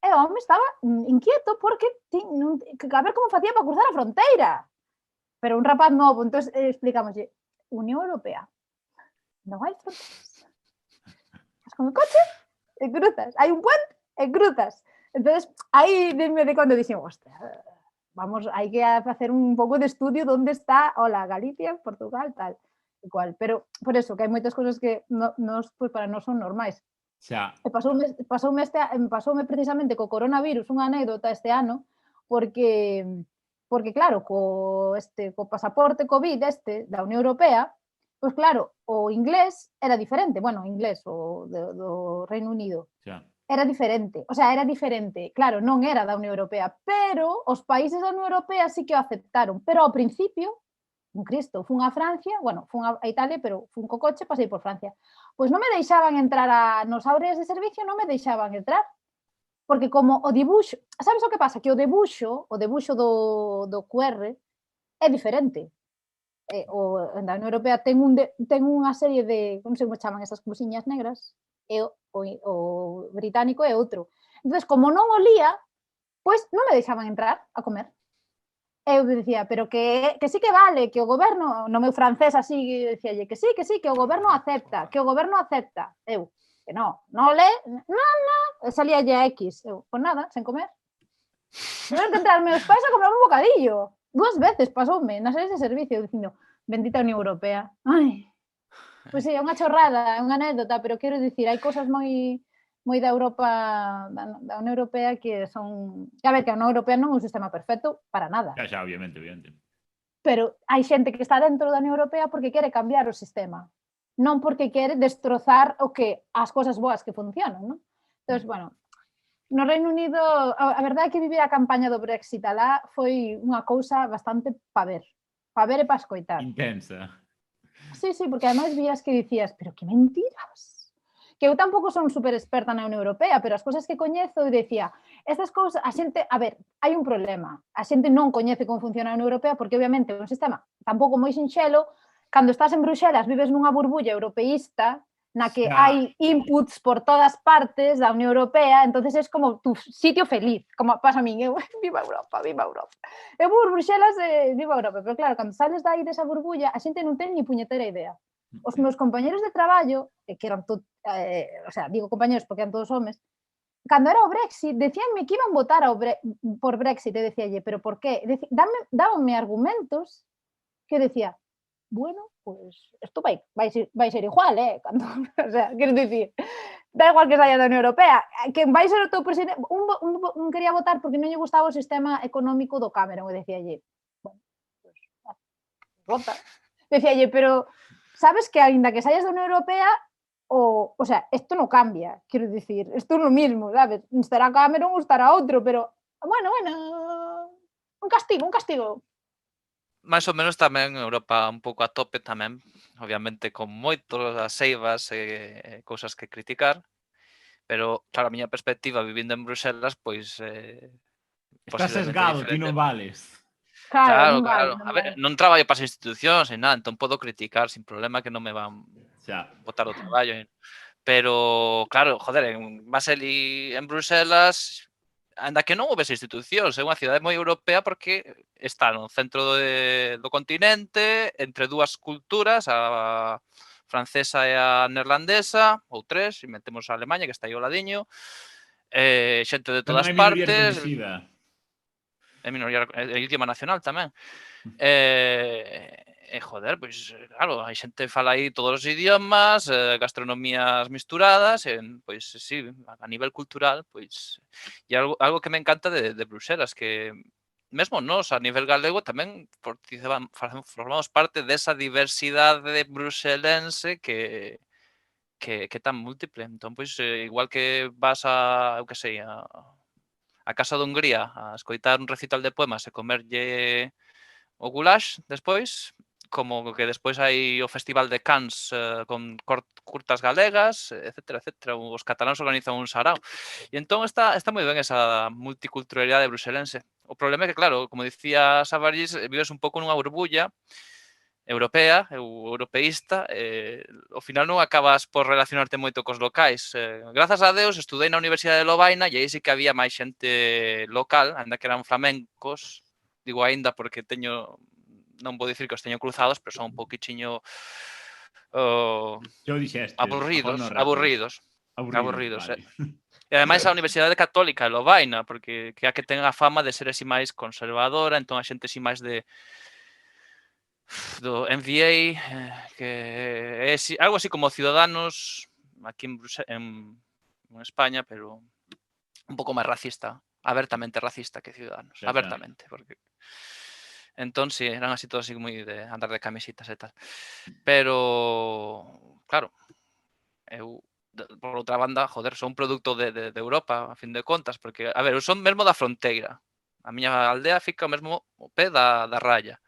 E o home estaba inquieto porque a ver como facía para cruzar a fronteira. Pero un rapaz novo, entón explicámoslle, Unión Europea, non hai fronteiras. Vas con o coche e cruzas. Hai un puente e cruzas. Entonces, aí de cando dixen, hostia, vamos, hai que facer un pouco de estudio onde está, hola, Galicia, Portugal, tal, igual. Pero, por eso, que hai moitas cousas que pues, para nós son normais. Xa. E pasoume precisamente co coronavirus unha anécdota este ano, porque claro, co pasaporte COVID da Unión Europea, pois claro, o inglés era diferente, bueno, o inglés do Reino Unido, era diferente, o sea, era diferente, claro, non era da Unión Europea, pero os países da Unión Europea sí que o aceptaron, pero ao principio, un Cristo, fun a Francia, bueno, fun a Italia, pero fun co coche, pasei por Francia, pois non me deixaban entrar nos áreas de servicio, non me deixaban entrar, porque como o dibuixo, sabes o que pasa? Que o debuxo do QR é diferente. Da Unión Europea ten unha serie de, non sei como chaman esas cousiñas negras, e o británico é outro. Entón, como non o lía, pois non me deixaban entrar a comer. Eu dicía, pero que sí que vale, que o goberno, no meu francés así, dicíalle que sí, que o goberno acepta, Eu, que non le, non, salíalle a X, eu, pues nada, sen comer. Tiveron que entrar meus pais a comer un bocadillo. 2 veces pasoume nas áreas de servicio, dicindo, bendita Unión Europea. Ai, pois é unha chorrada, é unha anécdota, pero quero dicir, hai cosas moi da Europa, da Unión Europea que son... A ver, que a Unión Europea non é un sistema perfecto para nada. Xa, obviamente. Pero hai xente que está dentro da Unión Europea porque quere cambiar o sistema, non porque quere destrozar as cosas boas que funcionan, non? Entón, bueno, no Reino Unido, a verdade é que vivir a campaña do Brexit alá foi unha cousa bastante pa ver e pa escoitar. Intensa. Sí, porque ademais vías que dicías, pero que mentiras. Que eu tampouco son super experta na Unión Europea, pero as cousas que coñezo, decía, estas cousas, a xente, a ver, hai un problema, a xente non coñece como funciona a Unión Europea porque obviamente é un sistema tampouco moi sinxelo, cando estás en Bruxelas vives nunha burbulla europeísta na que hai inputs por todas partes da Unión Europea, entonces é como tu sitio feliz, como pasa a min, eu, viva Europa. Eu vou por Bruxelas e viva Europa, pero claro, cando sales dai desa burbulla, a xente non ten ni puñetera idea. Os meus compañeros de traballo, que eran digo compañeros porque eran todos homes, cando era o Brexit, decíanme que iban votar por Brexit, e decíalle, pero por qué? Dábanme argumentos que decía, bueno, pues esto vai ser igual, cando, o sea, quero dicir, da igual que saia da Unión Europea, que vai ser o teu presidente, un quería votar porque non lle gustaba o sistema económico do Cameron, e decíalle, bueno, pues vota. Decíalle, pero sabes que aínda que saias da Unión Europea, o sea, isto non cambia, quero dicir, isto é lo mismo, sabes? Estará Cameron ou estará outro, pero, bueno, un castigo. máis ou menos tamén Europa un pouco a tope tamén, obviamente con moitas seivas e cousas que criticar, pero claro, a miña perspectiva vivindo en Bruxelas, pois Estás sesgado, ti non vales. Claro. A ver, non traballo para as institucións e nada, entón podo criticar sin problema que non me van botar o traballo. Pero, claro, joder, vas ali en Bruxelas, anda que non houvese institucións, é unha cidade moi europea porque está no centro do continente, entre dúas culturas, a francesa e a neerlandesa, ou tres, e metemos a Alemanha, que está aí ao ladiño, xente de todas partes. É minoría, é idioma nacional tamén. Joder, pois, claro, hai xente que fala aí todos os idiomas, gastronomías misturadas, pois, sí, a nivel cultural, pois, e algo que me encanta de Bruxelas, que mesmo nós, a nivel galego, tamén formamos parte desa diversidade bruxelense que tan múltiple. Entón, pois, igual que vas a, eu que sei, a Casa de Hungría a escoitar un recital de poemas e comerlle o goulash despois, como que despois hai o Festival de Cannes con curtas galegas, etcétera. Os cataláns organizan un sarao. E entón está moi ben esa multiculturalidade bruxelense. O problema é que, claro, como dicía Savarís, vives un pouco nunha burbulla europea, europeísta, ao final non acabas por relacionarte moito cos locais. Grazas a Deus, estudei na Universidade de Lovaina e aí sí que había máis xente local, ainda que eran flamencos, digo aínda porque non vou dicir que os teño cruzados, pero son un pouquichiño aburridos. Vale. E ademais a Universidade Católica de Lovaina, porque que a que ten a fama de ser así máis conservadora, entón a xente así máis do MVA, que é algo así como Ciudadanos aquí en España, pero un pouco máis racista, abertamente racista que Ciudadanos, abertamente, porque entón, sí, eran así todos así moi de andar de camisitas e tal. Pero, claro, eu, por outra banda, joder, son un produto de Europa, a fin de contas, porque, a ver, eu son mesmo da fronteira. A miña aldea fica mesmo ao pé da raya.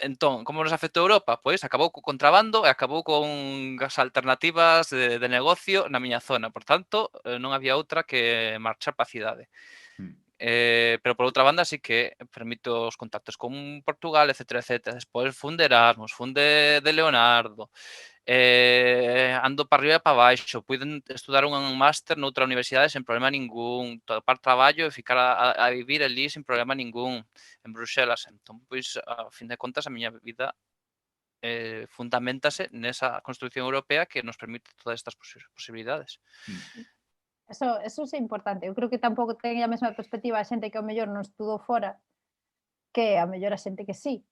Entón, como nos afectou Europa? Pois acabou co contrabando e acabou con as alternativas de negocio na miña zona. Por tanto, non había outra que marchar para a cidade. pero por outra banda sí que permite os contactos con Portugal, etcétera, etcétera. Despois funde Erasmus, funde de Leonardo, ando para arriba e para baixo, puiden estudar un máster noutra universidade sen problema ningún, topar traballo e ficar a vivir ali sen problema ningún en Bruxelas. Entón, pois, a fin de contas, a miña vida fundamentase nesa construcción europea que nos permite todas estas posibilidades. Eso é importante. Eu creo que tampouco ten a mesma perspectiva a xente que ao mellor non estudou fora que a mellor a xente que sí.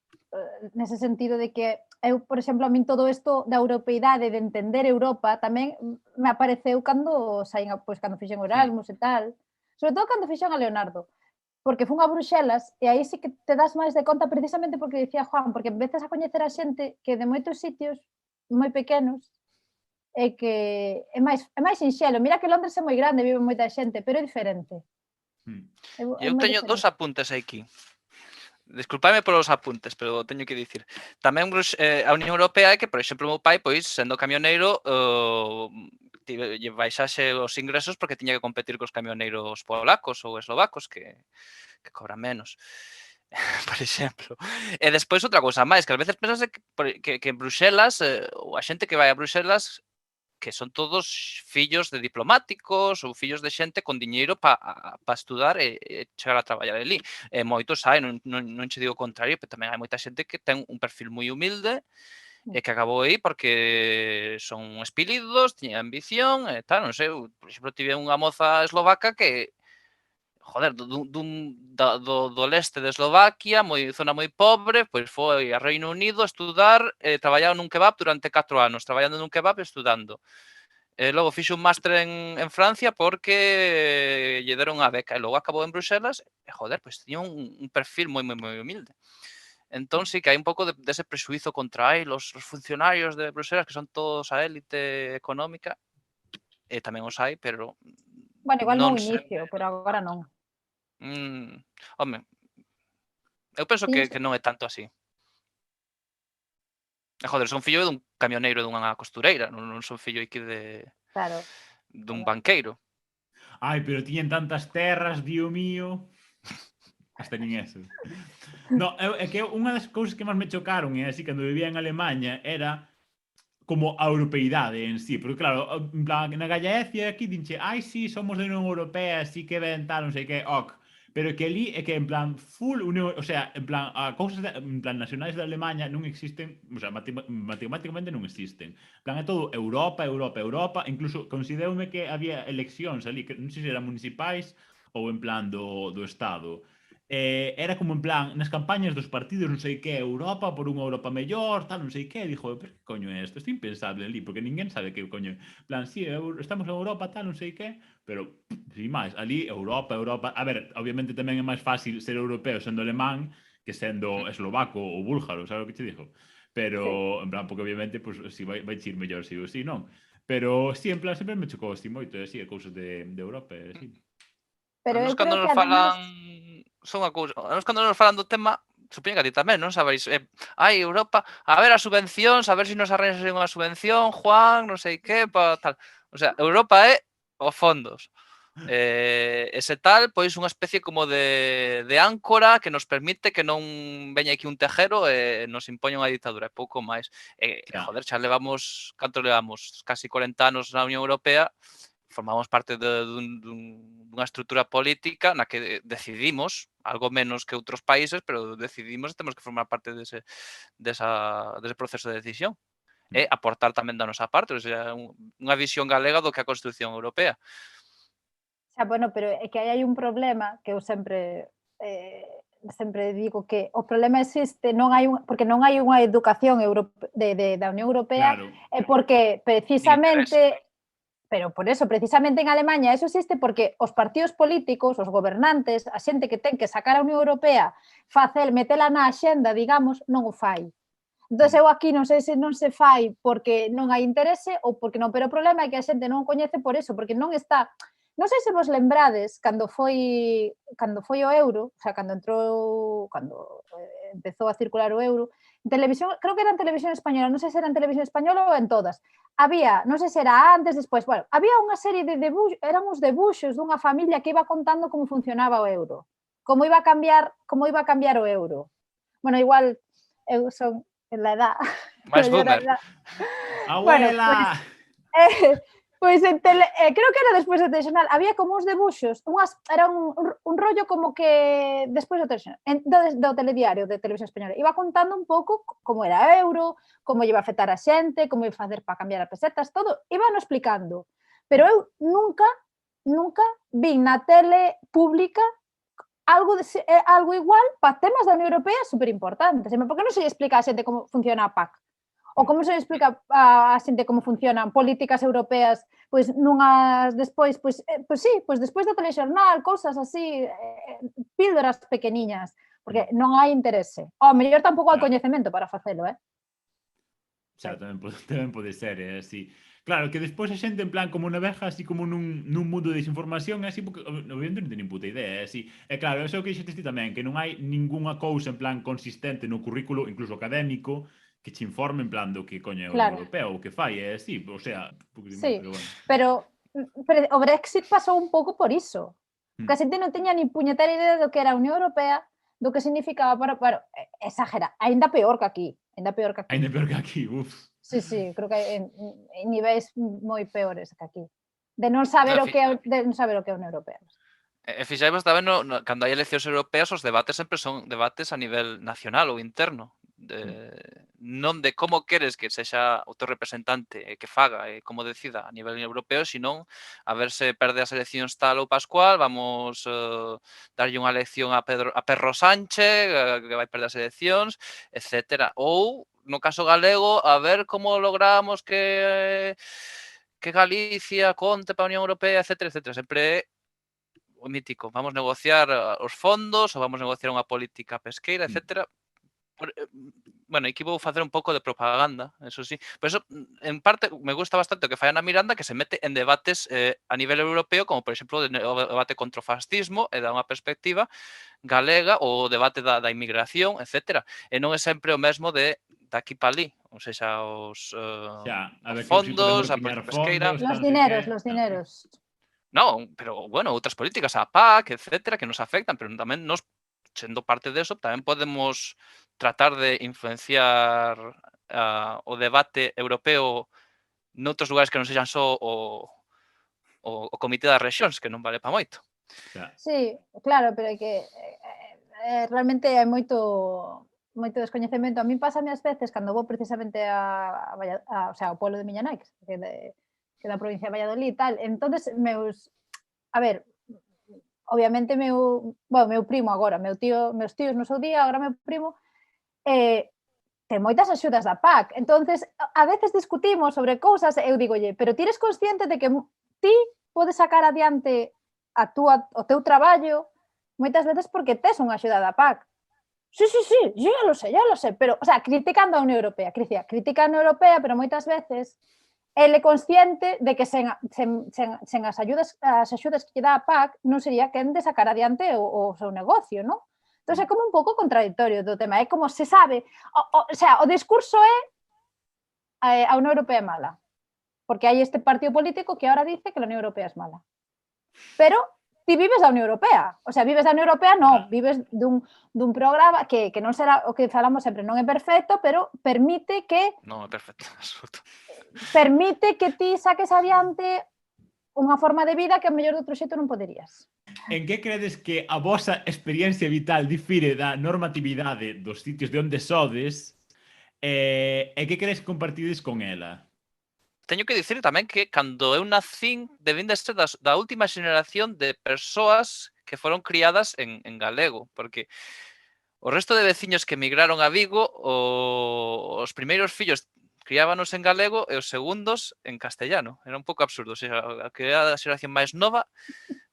Nese sentido de que eu, por exemplo, a min todo isto da europeidade, de entender Europa, tamén me apareceu cando saín, pois, cando fixen Erasmus e tal, sobre todo cando fixen a Leonardo, porque fun a Bruxelas e aí sí que te das máis de conta precisamente porque dicía Juan, porque empezas a coñecer a xente que de moitos sitios moi pequenos e que é máis sinxelo. Mira que Londres é moi grande, vive moita xente, pero é diferente. Eu teño dos apuntes aquí. Desculpadme polos apuntes, pero teño que dicir. Tamén a Unión Europea é que, por exemplo, o meu pai, pois, sendo camioneiro, baixase os ingresos porque tiña que competir cos camioneiros polacos ou eslovacos que cobran menos. Por exemplo. E despois outra cousa máis, que ás veces pensas que en Bruxelas, a xente que vai a Bruxelas, que son todos fillos de diplomáticos ou fillos de xente con diñeiro para estudar e chegar a traballar ali. Moitos hai, non che digo o contrario, pero tamén hai moita xente que ten un perfil moi humilde e que acabou aí porque son espílidos, tiña ambición e tal, non sei. Por exemplo, tive unha moza eslovaca que do leste de Eslovaquia, zona moi pobre, pois foi a Reino Unido a estudar, traballaba nun kebab durante 4 anos, traballando nun kebab e estudando. Logo fixo un máster en Francia porque lle deron a beca e logo acabou en Bruxelas e, pois tiña un perfil moi humilde. Entón, sí que hai un pouco dese prexuizo contra os funcionarios de Bruxelas que son todos a élite económica, e tamén os hai, pero bueno, igual no inicio, pero agora non. Home, eu penso que non é tanto así. Son fillo dun camioneiro dunha costureira, non son fillo aquí dun banqueiro. Ai, pero tiñen tantas terras, Dio mío. Hasta nin eso. No, é que unha das cousas que máis me chocaron, así, cando vivía en Alemanha, era como a europeidade en sí, porque claro, en plan, na Gallaecia aquí dinche, ai, sí, somos da Unión Europea, sí que ven tal, non sei que, ok, pero que ali é que en plan full Unión, o sea, en plan, a cousas en plan nacionais de Alemanha non existen, o sea, matemáticamente non existen. En plan, é todo Europa, Europa, Europa, incluso consideroume que había eleccións ali, que non sei se eran municipais ou en plan do Estado. Era como en plan, nas campañas dos partidos, non sei que, Europa por unha Europa mellor, tal, non sei que, dixo, pero que coño é isto? Isto é impensable ali, porque ninguén sabe que coño. En plan, sí, estamos en Europa, tal, non sei que, pero, sin máis, ali, Europa. A ver, obviamente tamén é máis fácil ser europeo sendo alemán que sendo eslovaco ou búlgaro, sabe o que che dixo? Pero, en plan, porque obviamente, pues, si vai ir mellor, si ou si, non? Pero, sí, en plan, sempre me chocou así moito, así, a cousas de Europa, así. Pero eu cando nos falan son a cousa, cando nos falan do tema, supoño que a ti tamén, non sabéis, Europa, a ver as subvencións, a ver se nos arranxas unha subvención, Juan, non sei que, para tal. O sea, Europa é os fondos. Ese tal, pois unha especie como de áncora que nos permite que non veña aquí un tejero e nos impoña unha ditadura, e pouco máis. Xa levamos, canto levamos? Casi 40 anos na Unión Europea, formamos parte dunha estrutura política na que decidimos, algo menos que outros países, pero decidimos e temos que formar parte dese proceso de decisión e aportar tamén da nosa parte, o sea, unha visión galega do que é a Constitución Europea. Bueno, pero é que aí hai un problema que eu sempre digo que o problema existe, porque non hai unha educación da Unión Europea, e porque precisamente... Pero por eso, precisamente en Alemanha, eso existe porque os partidos políticos, os gobernantes, a xente que ten que sacar a Unión Europea, metela na axenda, digamos, non o fai. Entón, eu aquí non sei se non se fai porque non hai interese ou porque non, pero o problema é que a xente non coñece por eso, porque non está... Non sei se vos lembrades cando foi o euro, o sea, cando empezou a circular o euro, en televisión, creo que era en televisión española, non sei se era en televisión española ou en todas, había, non sei se era antes, despois, bueno, había unha serie de debuxos, eran uns debuxos dunha familia que iba contando como funcionaba o euro, como iba a cambiar o euro. Bueno, igual eu son en la edad. Máis boomer. Abuela! Bueno, pois creo que era despois do telexornal, había como uns debuxos, era un rollo como que despois do telexornal, do telediario de Televisión Española, iba contando un pouco como era o euro, como iba a afectar a xente, como iba a facer para cambiar as pesetas, todo, iban explicando. Pero eu nunca vi na tele pública algo igual para temas da Unión Europea super importantes. Por que non se lle explica a xente como funciona a PAC? Ou como se explica a xente como funcionan políticas europeas, pois nunhas despois, pois sí, pois despois do telexornal, cousas así, píldoras pequeniñas, porque non hai interese. Ao mellor tampouco hai coñecemento para facelo, Xa, tamén pode ser, así. Claro, que despois a xente en plan como navega así como nun mundo de desinformación, así, porque obviamente non teñen puta idea, así. E claro, eso que dixeste ti tamén, que non hai ningunha cousa en plan consistente no currículo, incluso académico, que che informe en plan do que coño é a Unión Europea ou que fai, así, o sea, sí, pero bueno. pero o Brexit pasou un pouco por iso. Que a xente non teña ni puñetera idea do que era a Unión Europea, do que significaba para, bueno, exagera, aínda peor que aquí. Ainda peor que aquí, uf. Sí, creo que en niveis moi peores que aquí. De non saber o que é a Unión Europea. E fixaivos tamén cando hai eleccións europeas, os debates sempre son debates a nivel nacional ou interno. Non de como queres que sexa o teu representante e que faga e como decida a nivel europeo, senón a ver se perde as eleccións tal ou pascual, vamos darlle unha elección a Pedro Sánchez, que vai perder as eleccións, etcétera. Ou, no caso galego, a ver como logramos que Galicia conte para a Unión Europea, etcétera, etcétera. Sempre o mítico, vamos negociar os fondos ou vamos negociar unha política pesqueira, etcétera. Bueno, aquí vou facer un pouco de propaganda, eso sí. Por eso, en parte, me gusta bastante o que fai Ana Miranda, que se mete en debates a nivel europeo, como, por exemplo, o debate contra o fascismo, e dá unha perspectiva galega, ou o debate da inmigración, etcétera. E non é sempre o mesmo de aquí para ali, ou seja, os fondos, a política pesqueira. Los dineros. Non, pero, bueno, outras políticas, a PAC, etcétera, que nos afectan, pero tamén nos, sendo parte deso, tamén podemos tratar de influenciar o debate europeo noutros lugares que non sexan só o Comité das Rexións, que non vale para moito. Sí, claro, pero é que realmente hai moito descoñecemento. A mí pásame ás veces cando vou precisamente ao pueblo de Miñanais, que da provincia de Valladolid e tal. Entonces, a ver, obviamente meu primo agora, meus tíos no seu día, agora meu primo, ten moitas axudas da PAC. Entonces, a veces discutimos sobre cousas e eu digolle, pero ti eres consciente de que ti podes sacar adiante o teu traballo moitas veces porque tes unha axuda da PAC. Sí, yo ya lo sé, pero, o sea, criticando a Unión Europea, critica a Unión Europea, pero moitas veces ele consciente de que sen as axudas que lle dá a PAC non sería quen de sacar adiante o seu negocio, non? Entón é como un pouco contradictorio do tema, é como se sabe, o sea, o discurso é a Unión Europea é mala, porque hai este partido político que ahora dice que a Unión Europea é mala. Pero ti vives da Unión Europea, o sea, vives da Unión Europea non, vives dun programa que non será o que falamos sempre, non é perfecto, pero permite que... Non é perfecto, absoluto. Permite que ti saques adiante unha forma de vida que a mellor de outro xeito non poderías. En que credes que a vosa experiencia vital difire da normatividade dos sitios de onde sodes e que credes que compartides con ela? Teño que dicir tamén que cando eu nacín debín de ser da última xeneración de persoas que foron criadas en galego, porque o resto de veciños que emigraron a Vigo, os primeiros fillos criábanos en galego e os segundos en castellano. Era un pouco absurdo, o sea, a que era a xeración máis nova,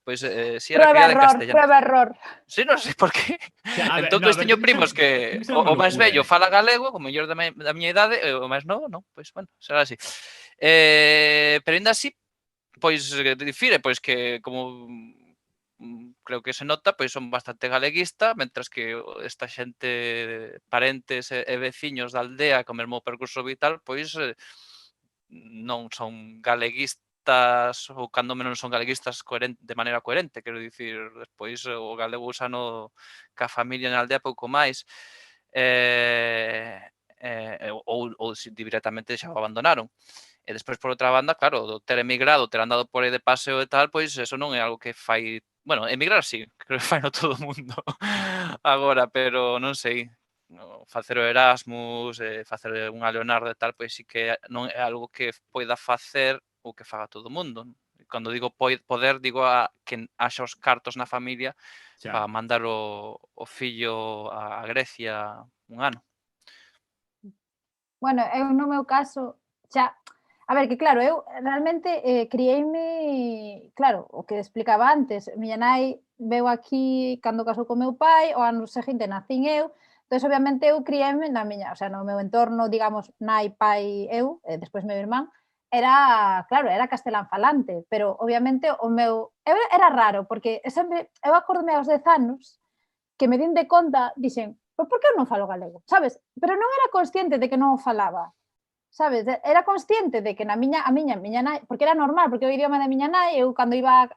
pois si era criada en castellano. Prueba error. Sí, non sei por qué. Entón, teño primos que o máis vello fala galego, o mellor da miña idade, e o máis novo, non, pois, bueno, será así. Pero ainda así, pois, difire, pois que como creo que se nota, pois son bastante galeguista, mentras que esta xente, parentes e veciños da aldea co mesmo percurso vital, pois non son galeguistas ou cando menos son galeguistas de maneira coherente, quero dicir, despois o galego usano ca familia na aldea pouco máis, ou si directamente xa o abandonaron. E despois, por outra banda, claro, do ter emigrado, ter andado por aí de paseo e tal, pois eso non é algo que fai... Bueno, emigrar sí, creo que fai no todo o mundo agora, pero non sei, facer o Erasmus, facer unha Leonardo e tal, pois sí que non é algo que poida facer ou que faga todo o mundo. Cando digo poder, digo a que haxa os cartos na familia para mandar o fillo a Grecia un ano. Bueno, eu no meu caso, xa, a ver, que claro, eu realmente criei-me, claro, o que explicaba antes, miña nai veu aquí cando casou co meu pai, o ano seguinte nacín eu, entón, obviamente, eu criei-me na miña, o sea, no meu entorno, digamos, nai, pai, eu, e despois meu irmán, era, claro, era castelán falante, pero obviamente o meu, era raro, porque sempre, eu acordome aos 10 anos, que me din de conta, dixen, pois por que eu non falo galego, sabes? Pero non era consciente de que non o falaba, sabes? Era consciente de que a miña nai, porque era normal, porque o idioma da miña nai, eu cando iba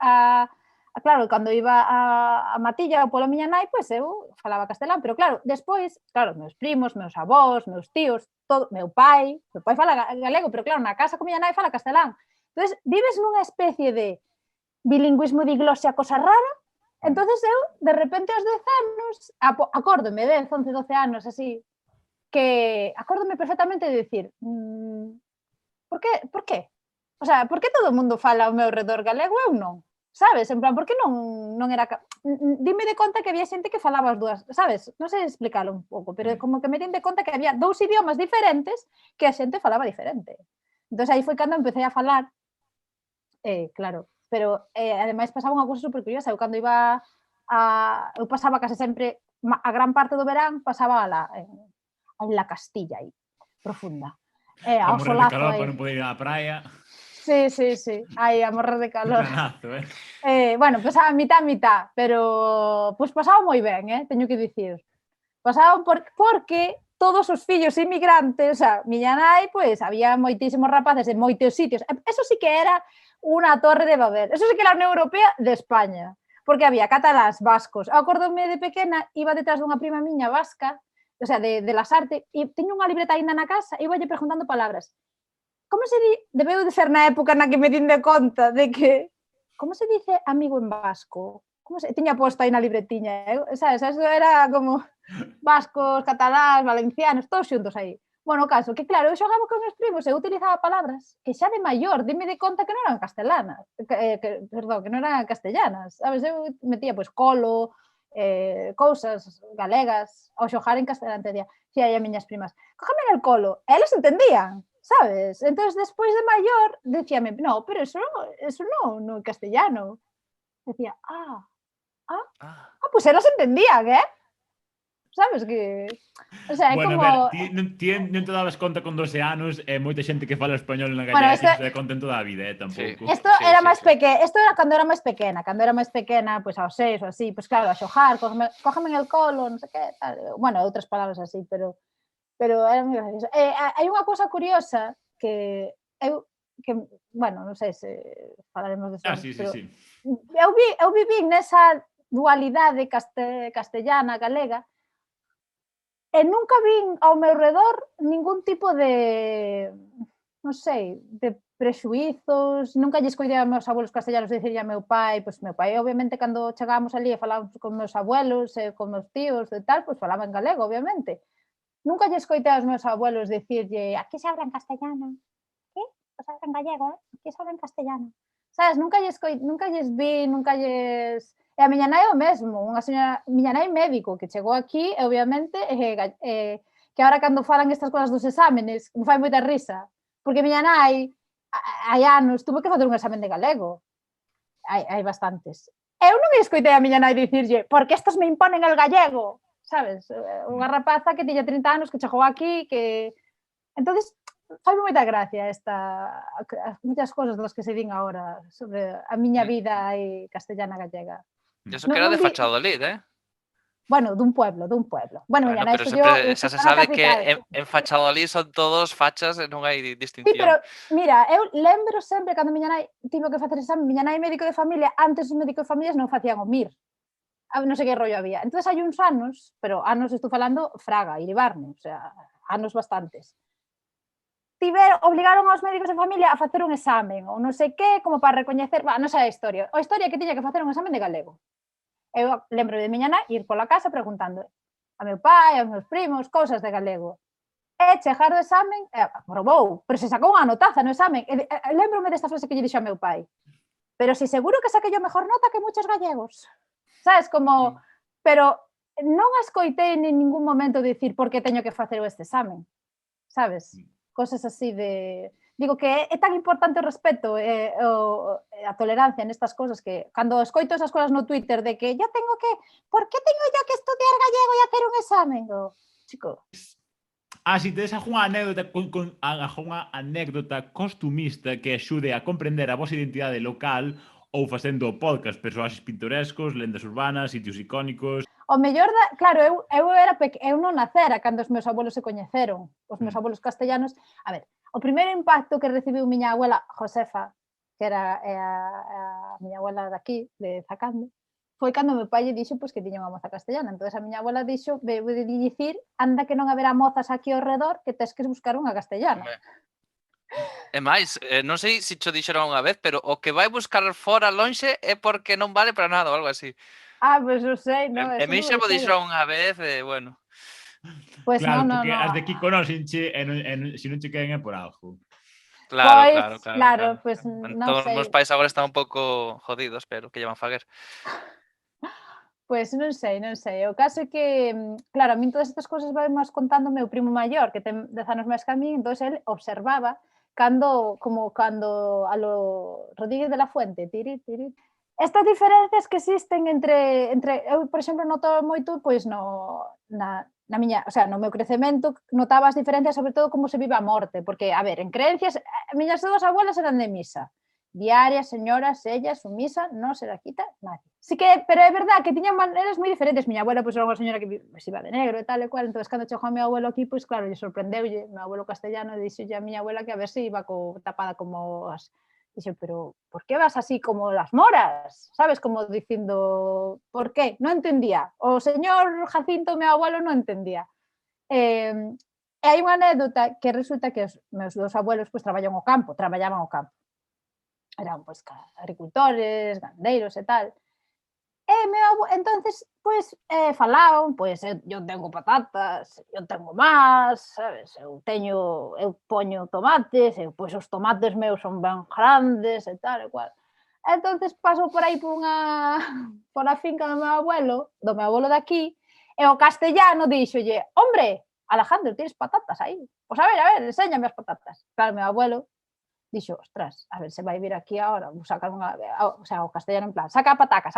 claro, cando iba a Matilla ou pola miña nai, pois eu falaba castelán, pero claro, despois, claro, meus primos, meus avós, meus tíos, todo, meu pai fala galego, pero claro, na casa con miña nai fala castelán. Entón, vives nunha especie de bilingüismo diglosia, cosa rara. Entonces eu, de repente, aos 10 anos, acórdome, 10, 11, 12 anos, así, que acórdome perfectamente de dicir, por qué? O sea, por que todo o mundo fala ao meu redor galego eu non? Sabes? En plan, por que non era... Dime de conta que había xente que falaba as dúas, sabes? Non sei explicarlo un pouco, pero como que me din de conta que había dous idiomas diferentes que a xente falaba diferente. Entón, aí foi cando empecé a falar, claro, pero ademais pasaba unha cousa super curiosa, eu cando iba eu pasaba case sempre a gran parte do verán pasaba en la Castilla aí, profunda, Para ao morrer de solazo calor, aí. para non poder ir á praia. Sí, aí a morrer de calor. Planazo, Bueno, pasaba mitad, pero pues pasaba moi ben, teño que dicir. Pasaban porque todos os fillos inmigrantes, o sea, miña nai, pois, había moitísimos rapaces en moitos sitios. Eso sí que era unha torre de Babel. Eso sí que era a Unión Europea de España. Porque había cataláns, vascos. Acórdome de pequena, iba detrás dunha prima miña vasca, o sea, de Lasarte, e tiña unha libreta aínda na casa, e iba lle preguntando palabras. Como se di, debeu de ser na época na que me din de conta de que, como se dice amigo en vasco? Tiña posta aí na libretiña, sabes, eso era como vascos, cataláns, valencianos, todos xuntos aí. Bueno, o caso, que claro, eu xogaba con meus primos e eu utilizaba palabras que xa de maior, dime de conta que non eran castelanas, perdón, que non eran castellanas, sabes, eu metía, pois, colo, cousas galegas, ao xogar en castelán, te día, xía, a miñas primas, cógeme el colo, e eles entendían, sabes? Entón, despois de maior, decíame, no, pero eso non é castellano. Decía, pois elas entendían, sabes que... O sea, é bueno, como... a ver, ti non te dabas conta con 12 anos e moita xente que fala español na Bueno, gallega se dá conta en toda a vida, tampouco. Isto era máis pequena, isto era cando era máis pequena, pois aos 6 ou así, pois claro, a xojar, cógeme en el colo, non sei que, tal. Bueno, outras palabras así, pero era moi gracioso. Hai unha cousa curiosa que bueno, non sei se falaremos de eso, pero eu viví nesa dualidade castellana, galega, e nunca vin ao meu redor ningún tipo de, non sei, de prexuizos, nunca lle escoitei aos meus abuelos castellanos dicirlle a meu pai, pois meu pai, obviamente, cando chegábamos ali e falábamos con meus abuelos e con meus tíos e tal, pois falaba en galego, obviamente. Nunca lle escoitei aos meus abuelos dicirlle aquí se habla en castellano. Que? Pues habla en gallego, aquí se habla en castellano. Sabes, nunca lles vi, nunca lles... E a miña nai é o mesmo, unha señora, miña nai médico, que chegou aquí, e obviamente, que agora cando falan estas cosas dos exámenes, me fai moita risa, porque miña nai, hai anos, tuve que facer un examen de galego. Hai bastantes. Eu non escoitei a miña nai dicirlle, porque estos me imponen el gallego, sabes? Unha rapaza que tiña 30 anos, que chegou aquí, que... Entonces, fai moita gracia moitas cosas das que se din agora sobre a miña vida aí castellana gallega. Eso que era de Fachadolid, Bueno, dun pueblo. Bueno, Bueno, miña nai pero estudiou sempre xa se na sabe que capital. en Fachadolid son todos fachas e non hai Sí, distinción. pero mira, eu lembro sempre cando miña nai tivo que facer exame, miña nai médico de familia, antes os médicos de familias non facían o MIR. Non sei que rollo había. Entonces hai uns anos, pero anos estou falando Fraga, Iribarne, o sea, anos bastantes. Obligaron aos médicos de familia a facer un examen, ou non sei que, como para recoñecer, non sei a historia. A historia é que tiña que facer un examen de galego. Eu lembro de miña nai ir pola casa preguntando a meu pai, aos meus primos, cousas de galego. E chegar do examen, aprobou, pero se sacou unha notaza no examen. Lembrome desta frase que lle dixo a meu pai. Pero si seguro que saquei yo mejor nota que muchos gallegos. Sabes, como... Pero non a escoitei en ningún momento dicir por que teño que facer este examen. Sabes? Cosas así de... Digo que é tan importante o respeto e a tolerancia nestas cosas que cando escoito esas cosas no Twitter de que yo tengo que... ¿Por que teño yo que estudiar gallego e hacer un examen? Chico... Si tedes algunha anécdota costumista que axude a comprender a vosa identidade local ou facendo podcast, persoaxes pintorescos, lendas urbanas, sitios icónicos... O mellor claro, eu non nacera cando os meus abuelos se coñeceron, os meus abuelos castellanos. A ver, o primeiro impacto que recibiu miña abuela Josefa, que era a miña abuela daqui, de Zacande, foi cando meu pai lle dixo que tiña unha moza castellana. Entón a miña abuela dixo, veu de dicir, anda que non haberá mozas aquí ao redor que tes que buscar unha castellana. E máis, non sei se cho dixeron unha vez, pero o que vai buscar fora lonxe é porque non vale para nada ou algo así. Pois non sei, non. E min xa mo dixeron unha vez, bueno. Pois claro, non. Porque as de Kiko non, se non che queden é por algo. Claro. Pois non Entón, sei. os meus pais agora están un pouco jodidos, pero que lle van faguer? Pois non sei. O caso é que, claro, a min todas estas cousas vai máis contando o meu primo maior, que ten 10 anos máis que a min, entón ele observaba cando a lo Rodríguez de la Fuente, estas diferencias que existen entre eu, por exemplo, noto moito pois na miña, o sea, no meu crecemento notaba as diferencias sobre todo como se vive a morte, porque, a ver, en creencias, miñas dúas abuelas eran de misa, diaria, señora, sella, sumisa, non se la quita nadie. Sí que, pero é verdad que tiñan maneiras moi diferentes. Miña abuela pois era unha señora que iba de negro e tal e cual, entón cando chegou a meu abuelo aquí, pois claro, lle sorprendeulle, meu abuelo castellano, e dixolle a miña abuela que a ver se iba tapada como as... Dixo, pero por que vas así como las moras? Sabes, como dicindo, por qué? Non entendía. O señor Jacinto, meu abuelo, non entendía. E hai unha anécdota que resulta que os meus dos abuelos pois traballaban ao campo. Eran pois agricultores, gandeiros e tal. E entonces, pois, falaban, pois, eu tengo patatas, eu tengo más, sabes, eu poño tomates, pois os tomates meus son ben grandes e tal e cual. Entonces paso por aí por a finca do meu abuelo daqui, e o castellano díxolle, hombre, Alejandro, tienes patatas aí? Pois a ver, enséñame as patatas. Claro, meu abuelo dixo, ostras, a ver se vai vir aquí agora, vou sacar o sea, o castellano en plan, saca a pataca.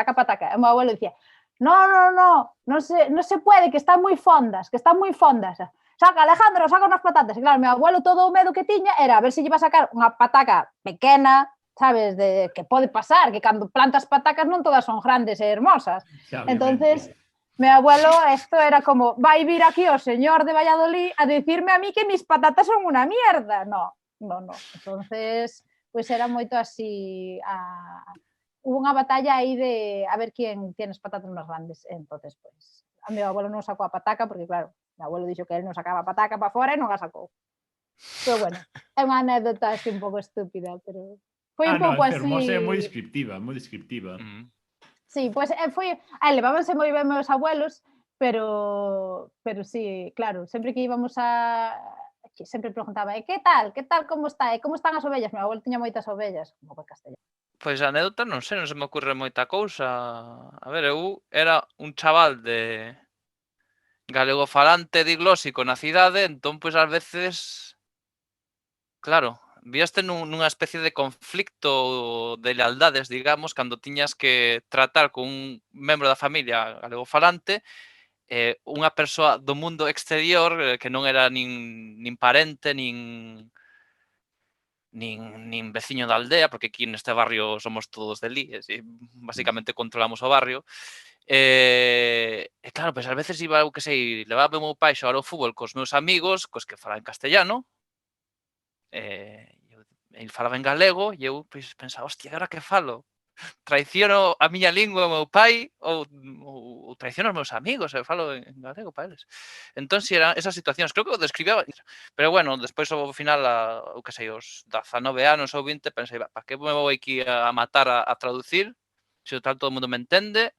E o meu abuelo dicía, non se puede, que están moi fondas. Saca, Alejandro, saca unhas patatas. E claro, meu abuelo todo o medo que tiña era a ver se lle iba a sacar unha pataca pequena, sabes, de que pode pasar, que cando plantas patacas non todas son grandes e hermosas. Entonces, meu abuelo, esto era como, vai vir aquí o señor de Valladolid a decirme a mí que mis patatas son unha mierda. No. Entonces, pois era moito así, hubo unha batalla aí de a ver quién tiene as patatas máis grandes. Entonces, pois, a meu abuelo non sacou a pataca porque, claro, meu abuelo dixo que él non sacaba a pataca para fora e non a sacou. Pero bueno, é unha anécdota así un pouco estúpida, pero foi un pouco así... É moi descriptiva. Sí, pois foi... levábanse moi ben meus abuelos, pero sí, claro, sempre que íbamos sempre preguntaba, que tal, como está? E como están as ovellas? Meu abuelo tiña moitas ovellas, como foi castellano. Pois a anécdota non sei, non se me ocurre moita cousa. A ver, eu era un chaval de galegofalante diglósico na cidade, entón, pois, ás veces, claro, víaste nunha especie de conflicto de lealdades, digamos, cando tiñas que tratar con un membro da familia galegofalante, unha persoa do mundo exterior que non era nin parente, nin nin veciño da aldea, porque aquí neste barrio somos todos de lí, basicamente controlamos o barrio. E claro, pois ás veces iba, eu que sei, levaba o meu pai xogar ao fútbol cos meus amigos, cos que falan castellano, el falaba en galego, e eu pois pensaba, hostia, agora que falo? Traiciono a miña lingua ao meu pai ou traiciono os meus amigos e falo en galego para eles. Entón, si eran esas situacións, creo que o describía, pero bueno, despois ao final, eu que sei, os 19 anos ou 20, pensei, para que me vou aquí a matar a traducir? Se o tal todo o mundo me entende,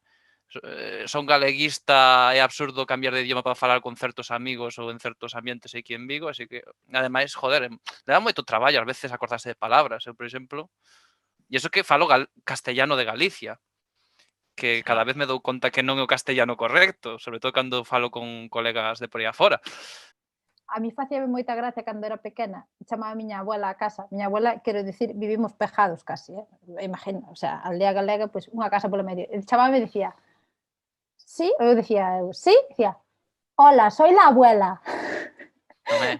son galeguista, é absurdo cambiar de idioma para falar con certos amigos ou en certos ambientes aquí en Vigo, así que, ademais, joder, leva moito traballo ás veces acordarse de palabras. Eu, por exemplo, e iso que falo castellano de Galicia, que cada vez me dou conta que non é o castellano correcto, sobre todo cando falo con colegas de por aí afora. A mí facía moita gracia cando era pequena, chamaba a miña abuela a casa. Miña abuela, quero dicir, vivimos pegados casi, imagina, o sea, aldea galega, pois unha casa polo medio. Chamaba e dicía, sí, eu dicía, sí, dicía, hola, soy la abuela.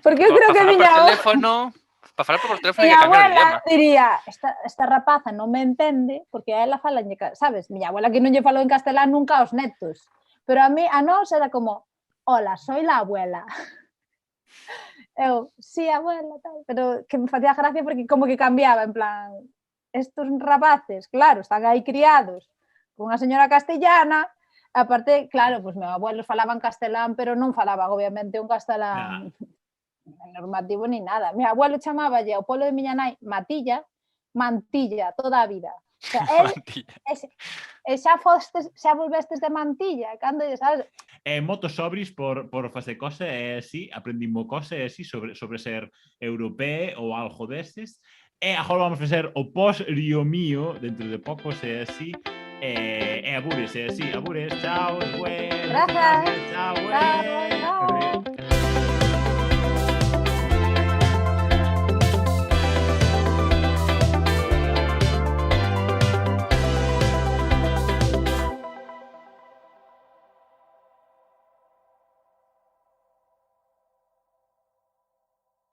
Porque eu creo que miña abuela... Para falar por teléfono hai que cambiar o idioma. Diría, esta rapaza non me entende porque a ela fala, sabes, miña abuela que non lle falou en castelán nunca aos netos, pero a nós era como, hola, soy la abuela. Eu, sí, abuela, tal, pero que me facía gracia porque como que cambiaba, en plan, estos rapaces, claro, están aí criados con unha señora castellana, aparte, claro, pues meus abuelos falaban castelán, pero non falaban, obviamente, un castelán normativo ni nada. Mi abuelo chamaballe ao polo de miña nai Matilla, Mantilla, toda a vida. O sea, xa volvestes de Mantilla, cando, sabes? Motos sobris por facer cose, sí, aprendimos cose, sí, sobre ser europeo ou algo destes. E agora vamos facer o post-río mío, dentro de pouco, sí, abures, sí, abures, chao, Gracias. Chao,